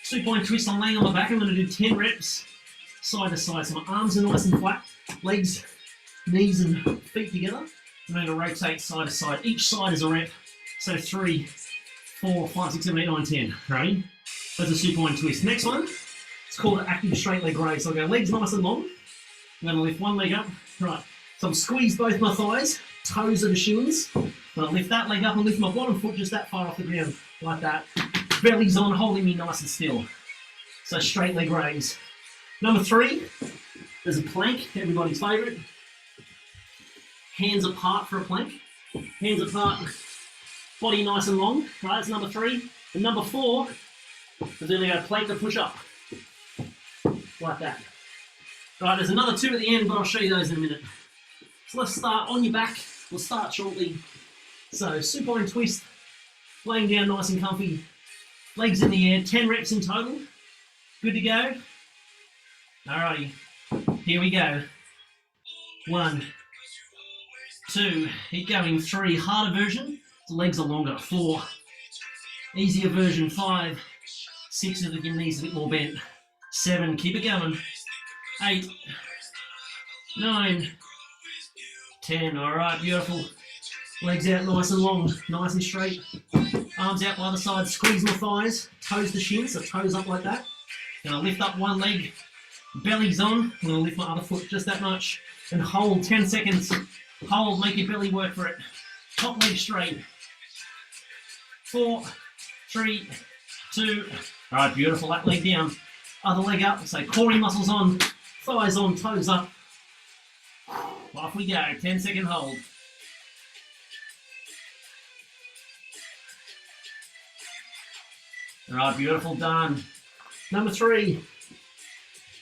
Supine twist, I'm laying on my back. I'm going to do 10 reps side to side. So my arms are nice and flat, legs, knees and feet together. I'm going to rotate side to side. Each side is a rep. So 3, 4, 5, 6, 7, 8, 9, 10. Ready? That's a supine twist. Next one, it's called an active straight leg raise. So I'll go legs nice and long. I'm going to lift one leg up. Right. So I'm squeeze both my thighs, toes are the shins. I'm going to lift that leg up and lift my bottom foot just that far off the ground, like that. Belly's on, holding me nice and still. So straight leg raise. Number 3, there's a plank, everybody's favourite. Hands apart for a plank. Hands apart, body nice and long. Right, that's number 3. And number 4 is then we go plank to push up. Like that. Right, there's another 2 at the end, but I'll show you those in a minute. So let's start on your back. We'll start shortly. So supine twist, laying down nice and comfy. Legs in the air, 10 reps in total. Good to go? Alrighty, here we go. 1, 2, keep going. 3, harder version, the legs are longer. 4, easier version. 5, 6 if the knees a bit more bent. 7, keep it going. 8, 9, 10, alright, beautiful. Legs out nice and long, nice and straight. Arms out by the side, squeeze my thighs, toes to shins, so toes up like that. Gonna lift up one leg, belly's on. I'm gonna lift my other foot just that much and hold 10 seconds. Hold, make your belly work for it. Top leg straight. 4, 3, 2. Alright, beautiful, that leg down. Other leg up, so core muscles on, thighs on, toes up. Off we go, 10-second hold. Alright, beautiful, done. Number 3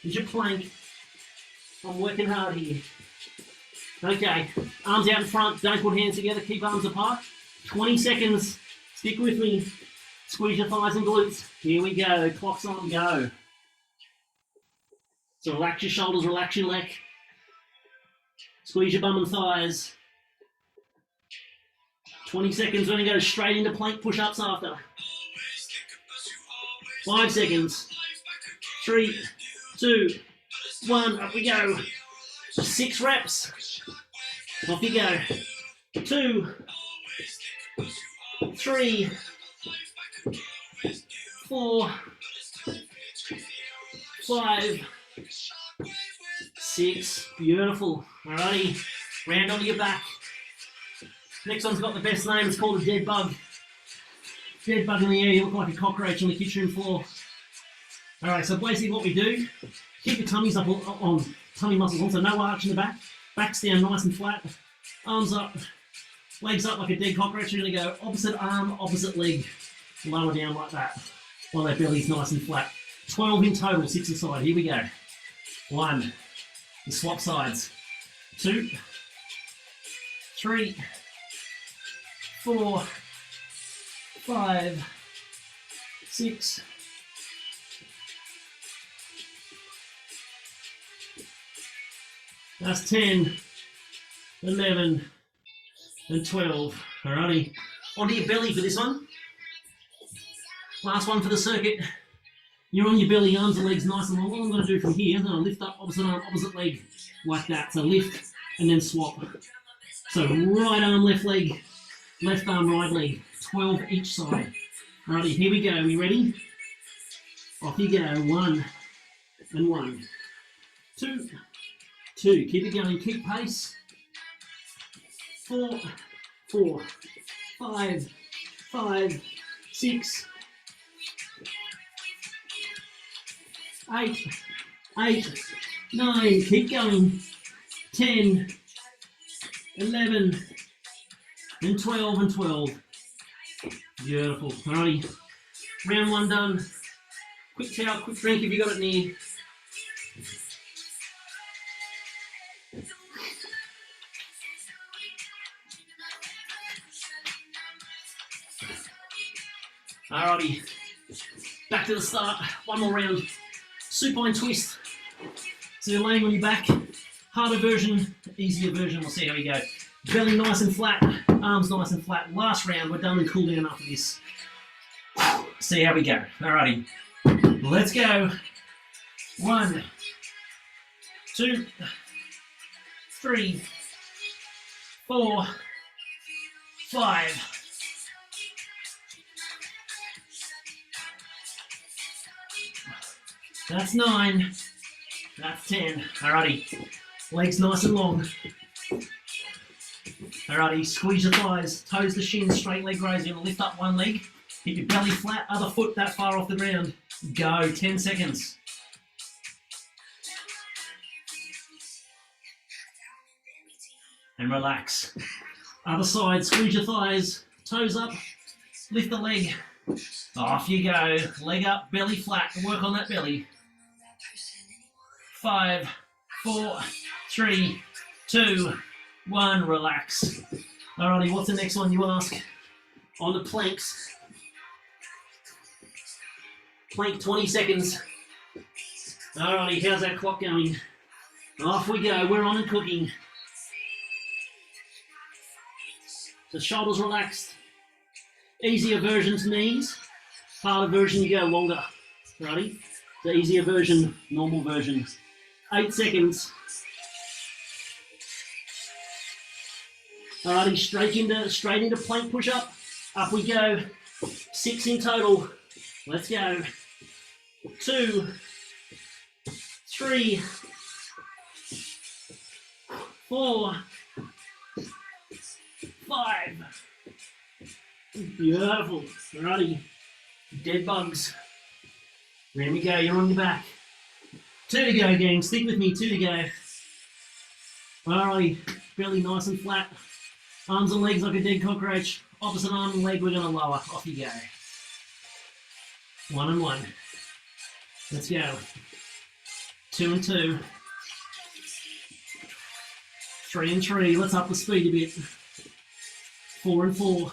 is your plank. I'm working hard here. Okay, arms out in front, don't put hands together, keep arms apart. 20 seconds, stick with me. Squeeze your thighs and glutes. Here we go, clock's on, go. So relax your shoulders, relax your neck. Squeeze your bum and thighs. 20 seconds, we're going to go straight into plank push-ups after. 5 seconds. 3, 2, 1, up we go. 6 reps. Off you go. 2, 3, 4, 5, 6. Beautiful. Alrighty. Round onto your back. Next one's got the best name. It's called a dead bug. Dead bug in the air. You look like a cockroach on the kitchen floor. Alright, so basically what we do, keep your tummies up on tummy muscles on, so no arch in the back. Back's down nice and flat. Arms up. Legs up like a dead cockroach. You're going to go opposite arm, opposite leg. Lower down like that. While that belly's nice and flat. 12 in total, 6 aside. Here we go. 1. And swap sides. 2, 3, 4, 5, 6, 10, 11, and 12. Alrighty. Onto your belly for this one. Last one for the circuit. You're on your belly, arms and legs nice and long. What I'm going to do from here, I'm going to lift up opposite arm, opposite leg, like that. So lift and then swap. So right arm, left leg, left arm, right leg. 12 each side. Alrighty, here we go. Are you ready? Off you go. 1 and 1. 2, 2. Keep it going. Keep pace. 4, 4, 5, 5, 6, 8, 8, 9, keep going, 10, 11, and 12, and 12. Beautiful. Alrighty, round 1 done. Quick towel, quick drink if you got it near. Alrighty, back to the start. 1 more round. Supine twist. So you're laying on your back. Harder version, easier version. We'll see how we go. Belly nice and flat, arms nice and flat. Last round, we're done and cool down after this. See how we go. Alrighty, let's go. 1, 2, 3, 4, 5. That's 9. That's 10. Alrighty. Legs nice and long. Alrighty. Squeeze your thighs. Toes to shins. Straight leg raise. You're going to lift up one leg. Keep your belly flat, other foot that far off the ground. Go, 10 seconds. And relax. Other side, squeeze your thighs, toes up, lift the leg. Off you go, leg up, belly flat, work on that belly. 5, 4, 3, 2, 1, relax. Alrighty, what's the next one you ask? On the planks. Plank 20 seconds. Alrighty, how's that clock going? Off we go, we're on and cooking. So shoulders relaxed. Easier version to knees. Harder version, you go longer. Alrighty? The easier version, normal version. 8 seconds. Alrighty, straight into plank push-up. Up we go. 6 in total. Let's go. 2, 3, 4, 5. Beautiful. Alrighty. Dead bugs. There we go. You're on your back. 2 to go, gang. Stick with me. 2 to go. Alrighty. Belly nice and flat. Arms and legs like a dead cockroach. Opposite arm and leg we're going to lower. Off you go. 1 and 1. Let's go. 2 and 2. 3 and 3. Let's up the speed a bit. 4 and 4.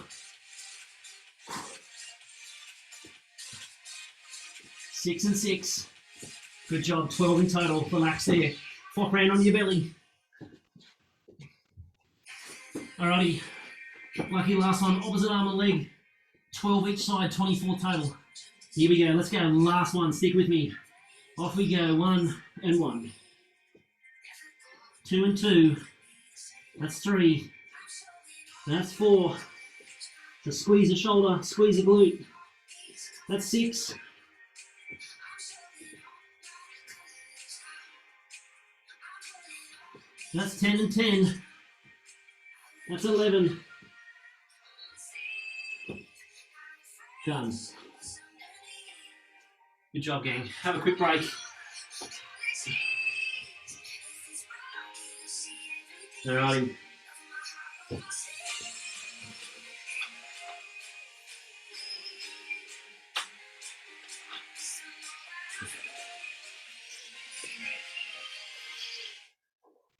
6 and 6. Good job. 12 in total. Relax there. Flop around on your belly. Alrighty. Lucky last one. Opposite arm and leg. 12 each side. 24 total. Here we go. Let's go. Last one. Stick with me. Off we go. 1 and 1. 2 and 2. That's 3. That's 4. So squeeze the shoulder. Squeeze the glute. That's 6. That's 10 and 10. That's 11. Done. Good job, gang. Have a quick break. Alrighty.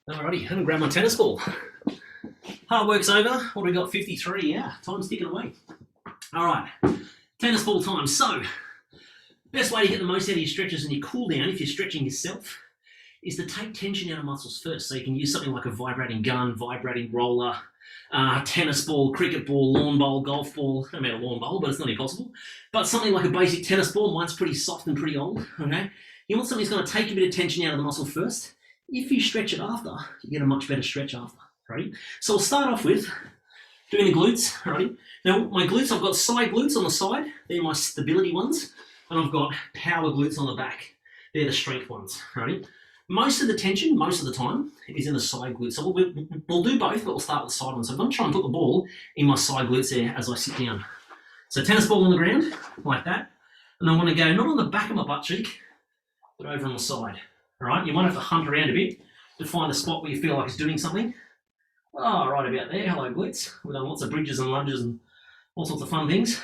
Alrighty, I'm gonna grab my tennis ball. Hard work's over. What do we got? 53. Yeah, time's ticking away. Alright, tennis ball time. So, best way to get the most out of your stretches and your cool down, if you're stretching yourself, is to take tension out of muscles first. So you can use something like a vibrating gun, vibrating roller, tennis ball, cricket ball, lawn bowl, golf ball. I mean a lawn bowl, but it's not impossible. But something like a basic tennis ball. Mine's pretty soft and pretty old. Okay, you want something that's going to take a bit of tension out of the muscle first. If you stretch it after, you get a much better stretch after. Right? So we'll start off with doing the glutes. Right? Now my glutes, I've got side glutes on the side. They're my stability ones, and I've got power glutes on the back. They're the strength ones. Right? Most of the tension, most of the time, is in the side glutes. So we'll do both, but we'll start with the side ones. So I'm going to try and put the ball in my side glutes there as I sit down. So tennis ball on the ground, like that. And I want to go not on the back of my butt cheek, but over on the side. All right, you might have to hunt around a bit to find the spot where you feel like it's doing something. Oh, right about there. Hello, glutes. We've done lots of bridges and lunges and all sorts of fun things.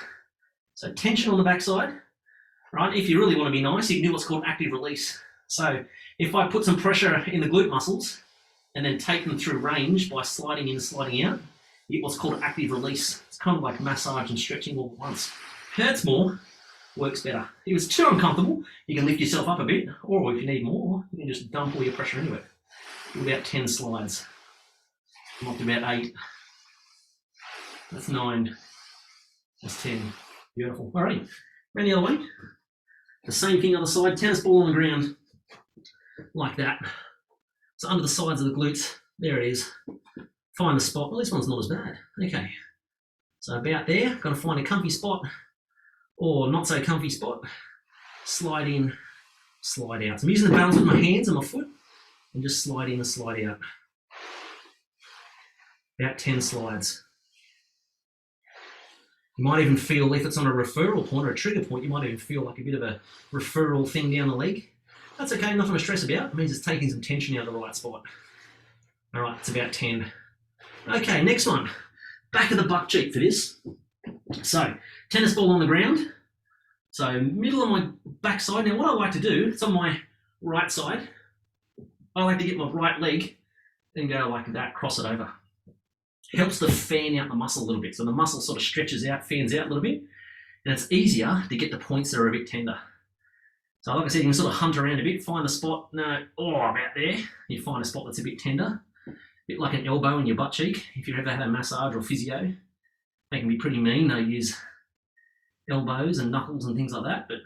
So tension on the backside. Right, if you really want to be nice, you can do what's called active release. So if I put some pressure in the glute muscles and then take them through range by sliding in and sliding out, you get what's called active release. It's kind of like massage and stretching all at once. Hurts more, works better. If it's too uncomfortable, you can lift yourself up a bit, or if you need more, you can just dump all your pressure into it. Do about 10 slides. I'm up to about 8. That's 9. That's 10. Beautiful. Alrighty, around the other way. The same thing on the side, tennis ball on the ground. Like that. So under the sides of the glutes, there it is. Find the spot. Well, this one's not as bad. Okay. So about there, got to find a comfy spot or not so comfy spot. Slide in, slide out. So I'm using the balance with my hands and my foot and just slide in and slide out. About 10 slides. You might even feel, if it's on a referral point or a trigger point, you might even feel like a bit of a referral thing down the leg. That's okay, nothing to stress about. It means it's taking some tension out of the right spot. All right, it's about 10. Okay, next one. Back of the butt cheek for this. So, tennis ball on the ground. So, middle of my back side. Now, what I like to do, it's on my right side. I like to get my right leg and go like that, cross it over. It helps to fan out the muscle a little bit. So the muscle sort of stretches out, fans out a little bit, and it's easier to get the points that are a bit tender. So like I said, you can sort of hunt around a bit, find the spot, about there. You find a spot that's a bit tender, a bit like an elbow in your butt cheek. If you've ever had a massage or physio, they can be pretty mean. They use elbows and knuckles and things like that, but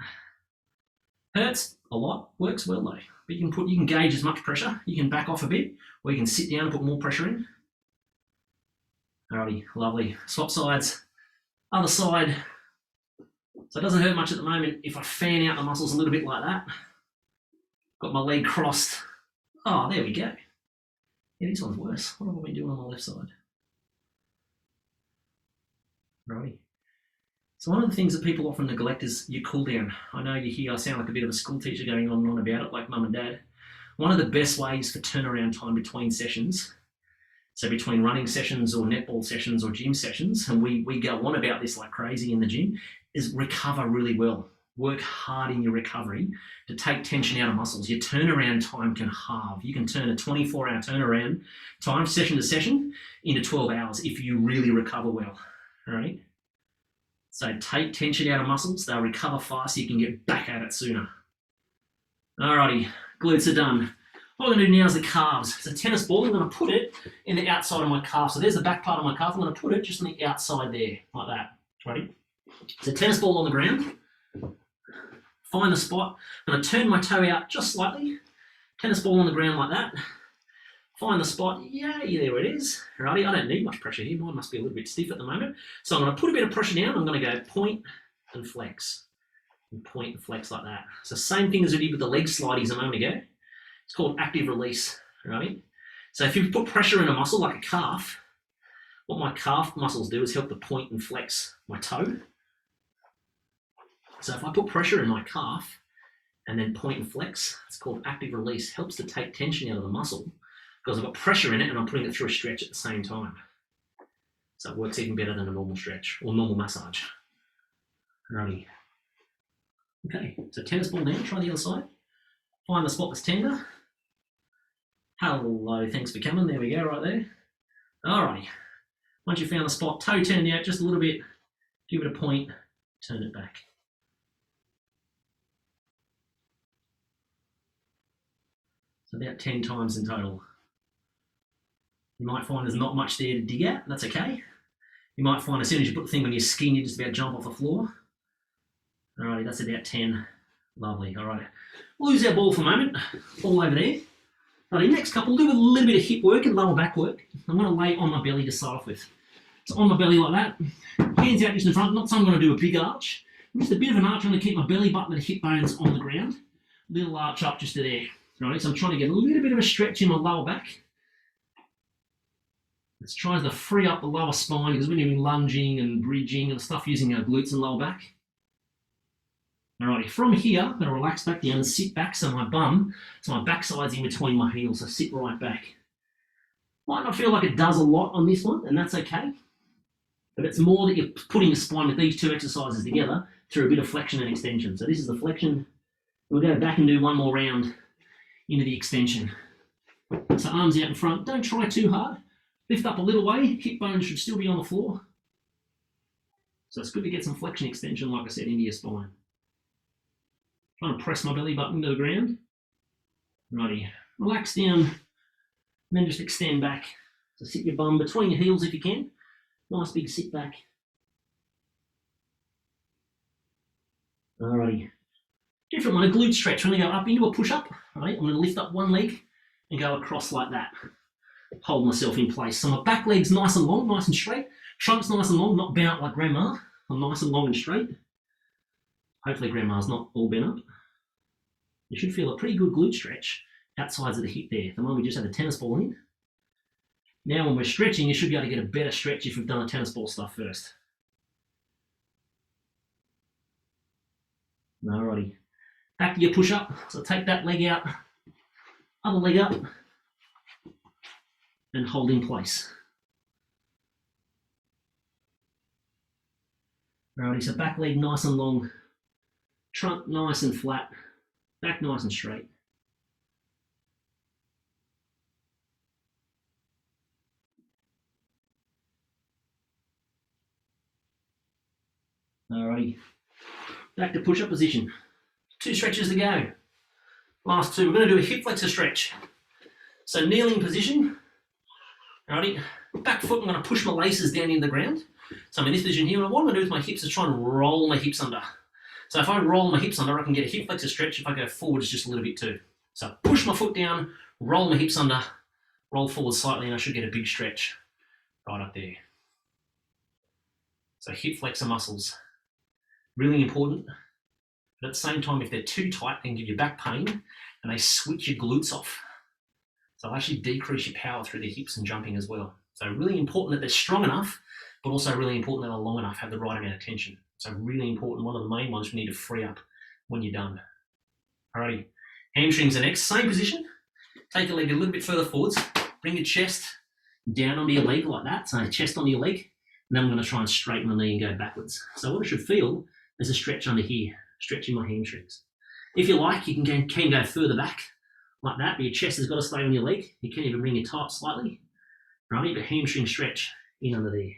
hurts a lot, works well though. But you can gauge as much pressure, you can back off a bit, or you can sit down and put more pressure in. Alrighty, lovely. Swap sides, other side. So it doesn't hurt much at the moment if I fan out the muscles a little bit like that. Got my leg crossed. Oh, there we go. Yeah, this one's worse. What have I been doing on the left side? Righty. So one of the things that people often neglect is your cool down. I know you hear I sound like a bit of a school teacher going on and on about it, like mum and dad. One of the best ways for turnaround time between sessions, so between running sessions or netball sessions or gym sessions, and we go on about this like crazy in the gym, is recover really well. Work hard in your recovery to take tension out of muscles. Your turnaround time can halve. You can turn a 24-hour turnaround time, session to session, into 12 hours if you really recover well. All right? So take tension out of muscles. They'll recover fast so you can get back at it sooner. Alrighty, glutes are done. What I'm going to do now is the calves. It's a tennis ball. I'm going to put it in the outside of my calf. So there's the back part of my calf. I'm going to put it just on the outside there, like that. Ready? It's a tennis ball on the ground. Find the spot. I'm going to turn my toe out just slightly. Tennis ball on the ground like that. Find the spot. Yeah, there it is. Righty, I don't need much pressure here. Mine must be a little bit stiff at the moment. So I'm going to put a bit of pressure down. I'm going to go point and flex. And point and flex like that. So same thing as we did with the leg slideys a moment ago. It's called active release, right? So if you put pressure in a muscle like a calf, what my calf muscles do is help to point and flex my toe. So if I put pressure in my calf and then point and flex, it's called active release. Helps to take tension out of the muscle because I've got pressure in it and I'm putting it through a stretch at the same time. So it works even better than a normal stretch or normal massage. Righty. Okay, so tennis ball now, try the other side. Find the spot that's tender. Hello, thanks for coming. There we go, right there. Alrighty. Once you've found the spot, toe turned out just a little bit, give it a point, turn it back. So about 10 times in total. You might find there's not much there to dig at, that's okay. You might find as soon as you put the thing on your skin, you just about jump off the floor. Alrighty, that's about 10. Lovely, alright. We'll lose our ball for a moment, all over there. Alright, next couple, do a little bit of hip work and lower back work. I'm going to lay on my belly to start off with. So on my belly like that, hands out just in front, not so I'm going to do a big arch. Just a bit of an arch, I'm going to keep my belly button and hip bones on the ground. Little arch up just to there. Right, so I'm trying to get a little bit of a stretch in my lower back. It's trying to free up the lower spine because we're doing lunging and bridging and stuff using our glutes and lower back. Alrighty, from here, I'm going to relax back down and sit back so my backside's in between my heels, so sit right back. Might not feel like it does a lot on this one, and that's okay. But it's more that you're putting the spine with these two exercises together through a bit of flexion and extension. So this is the flexion. We'll go back and do one more round into the extension. So arms out in front, don't try too hard. Lift up a little way, hip bones should still be on the floor. So it's good to get some flexion extension, like I said, into your spine. Trying to press my belly button to the ground. Righty, relax down, and then just extend back. So sit your bum between your heels if you can. Nice big sit back. Alrighty. Different one, a glute stretch. We're going to go up into a push-up. Right? I'm going to lift up one leg and go across like that. Hold myself in place. So my back leg's nice and long, nice and straight. Trunk's nice and long, not bent up like grandma. I'm nice and long and straight. Hopefully grandma's not all bent up. You should feel a pretty good glute stretch outsides of the hip there. The one we just had the tennis ball in. Now when we're stretching, you should be able to get a better stretch if we've done the tennis ball stuff first. Alrighty. Back to your push-up. So take that leg out, other leg up, and hold in place. Alrighty, so back leg nice and long, trunk nice and flat, back nice and straight. Alrighty, back to push-up position. 2 stretches to go. Last 2, we're going to do a hip flexor stretch. So kneeling position. Alrighty, back foot, I'm going to push my laces down into the ground. So I'm in this position here, and what I'm going to do with my hips is try and roll my hips under. So if I roll my hips under, I can get a hip flexor stretch. If I go forwards just a little bit too. So push my foot down, roll my hips under, roll forward slightly, and I should get a big stretch right up there. So hip flexor muscles, really important. But at the same time, if they're too tight, they can give you back pain, and they switch your glutes off. So they'll actually decrease your power through the hips and jumping as well. So really important that they're strong enough, but also really important that they're long enough, have the right amount of tension. So really important, one of the main ones we need to free up when you're done. Alrighty, hamstrings are next, same position. Take your leg a little bit further forwards, bring your chest down onto your leg like that, so chest onto your leg, and then I'm going to try and straighten the knee and go backwards. So what I should feel is a stretch under here, stretching my hamstrings. If you like, you can go further back like that, but your chest has got to stay on your leg. You can even bring it tight slightly. Righty, but hamstring stretch in under there.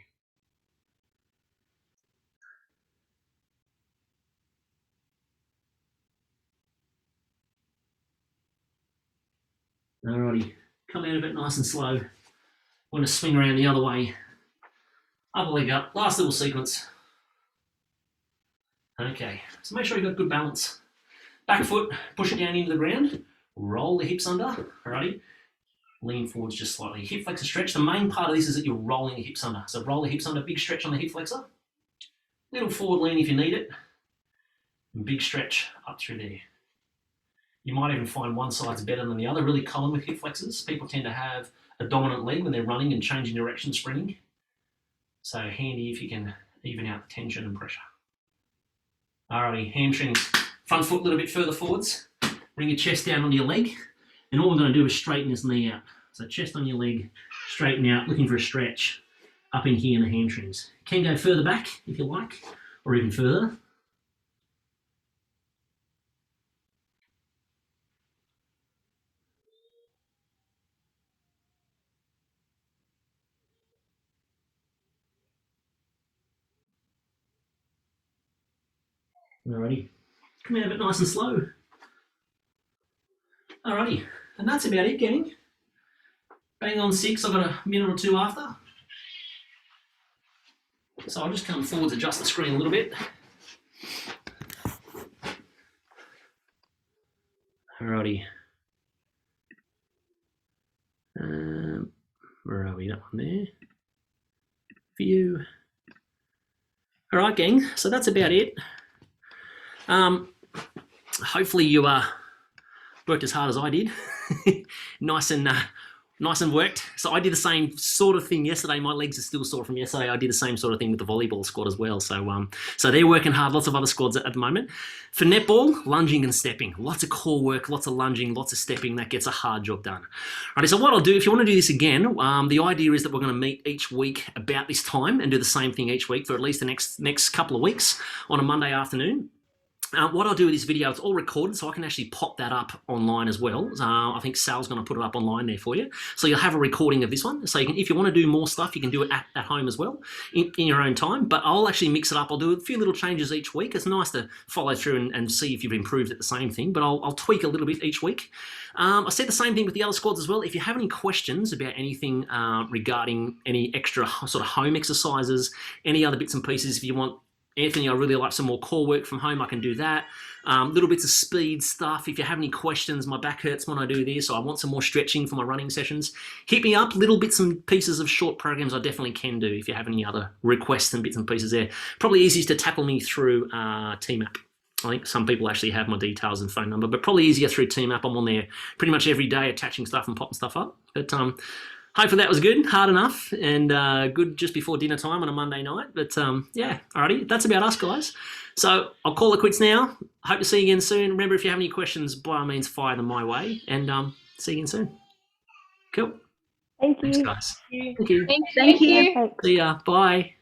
Alrighty, come out of it nice and slow. I'm going to swing around the other way. Other leg up, last little sequence. Okay, so make sure you've got good balance. Back foot, push it down into the ground, roll the hips under, alrighty. Lean forwards just slightly. Hip flexor stretch, the main part of this is that you're rolling the hips under. So roll the hips under, big stretch on the hip flexor. Little forward lean if you need it. And big stretch up through there. You might even find one side's better than the other. Really common with hip flexors. People tend to have a dominant leg when they're running and changing direction, sprinting. So handy if you can even out the tension and pressure. Alrighty, hamstrings. Front foot a little bit further forwards. Bring your chest down onto your leg. And all we're going to do is straighten this knee out. So chest on your leg, straighten out, looking for a stretch up in here in the hamstrings. Can go further back if you like, or even further. Alrighty, come out of it nice and slow. Alrighty, and that's about it, gang. Bang on 6, I've got a minute or 2 after. So I'll just come forwards, adjust the screen a little bit. Alrighty. Where are we? That one there. View. Alright, gang, so that's about it. Hopefully you worked as hard as I did. nice and worked. So I did the same sort of thing yesterday. My legs are still sore from yesterday. I did the same sort of thing with the volleyball squad as well. So they're working hard. Lots of other squads at the moment. For netball, lunging and stepping. Lots of core work, lots of lunging, lots of stepping. That gets a hard job done. Right, so what I'll do, if you want to do this again, the idea is that we're going to meet each week about this time and do the same thing each week for at least the next couple of weeks on a Monday afternoon. What I'll do with this video, it's all recorded, so I can actually pop that up online as well. I think Sal's going to put it up online there for you. So you'll have a recording of this one. So you can, if you want to do more stuff, you can do it at home as well in your own time. But I'll actually mix it up. I'll do a few little changes each week. It's nice to follow through and see if you've improved at the same thing. But I'll tweak a little bit each week. I said the same thing with the other squads as well. If you have any questions about anything regarding any extra sort of home exercises, any other bits and pieces, if you want, Anthony, I really like some more core work from home. I can do that. Little bits of speed stuff. If you have any questions, my back hurts when I do this, or I want some more stretching for my running sessions, hit me up. Little bits and pieces of short programs I definitely can do if you have any other requests and bits and pieces there. Probably easiest to tackle me through TMAP. I think some people actually have my details and phone number, but probably easier through TMAP. I'm on there pretty much every day attaching stuff and popping stuff up. But hopefully that was good, hard enough, and good just before dinner time on a Monday night. But yeah, alrighty, that's about us, guys. So I'll call it quits now. Hope to see you again soon. Remember, if you have any questions, by all means, fire them my way, and see you again soon. Cool. Thank you. Thanks, guys. Thank you. Thank you. Thanks. See ya. Bye.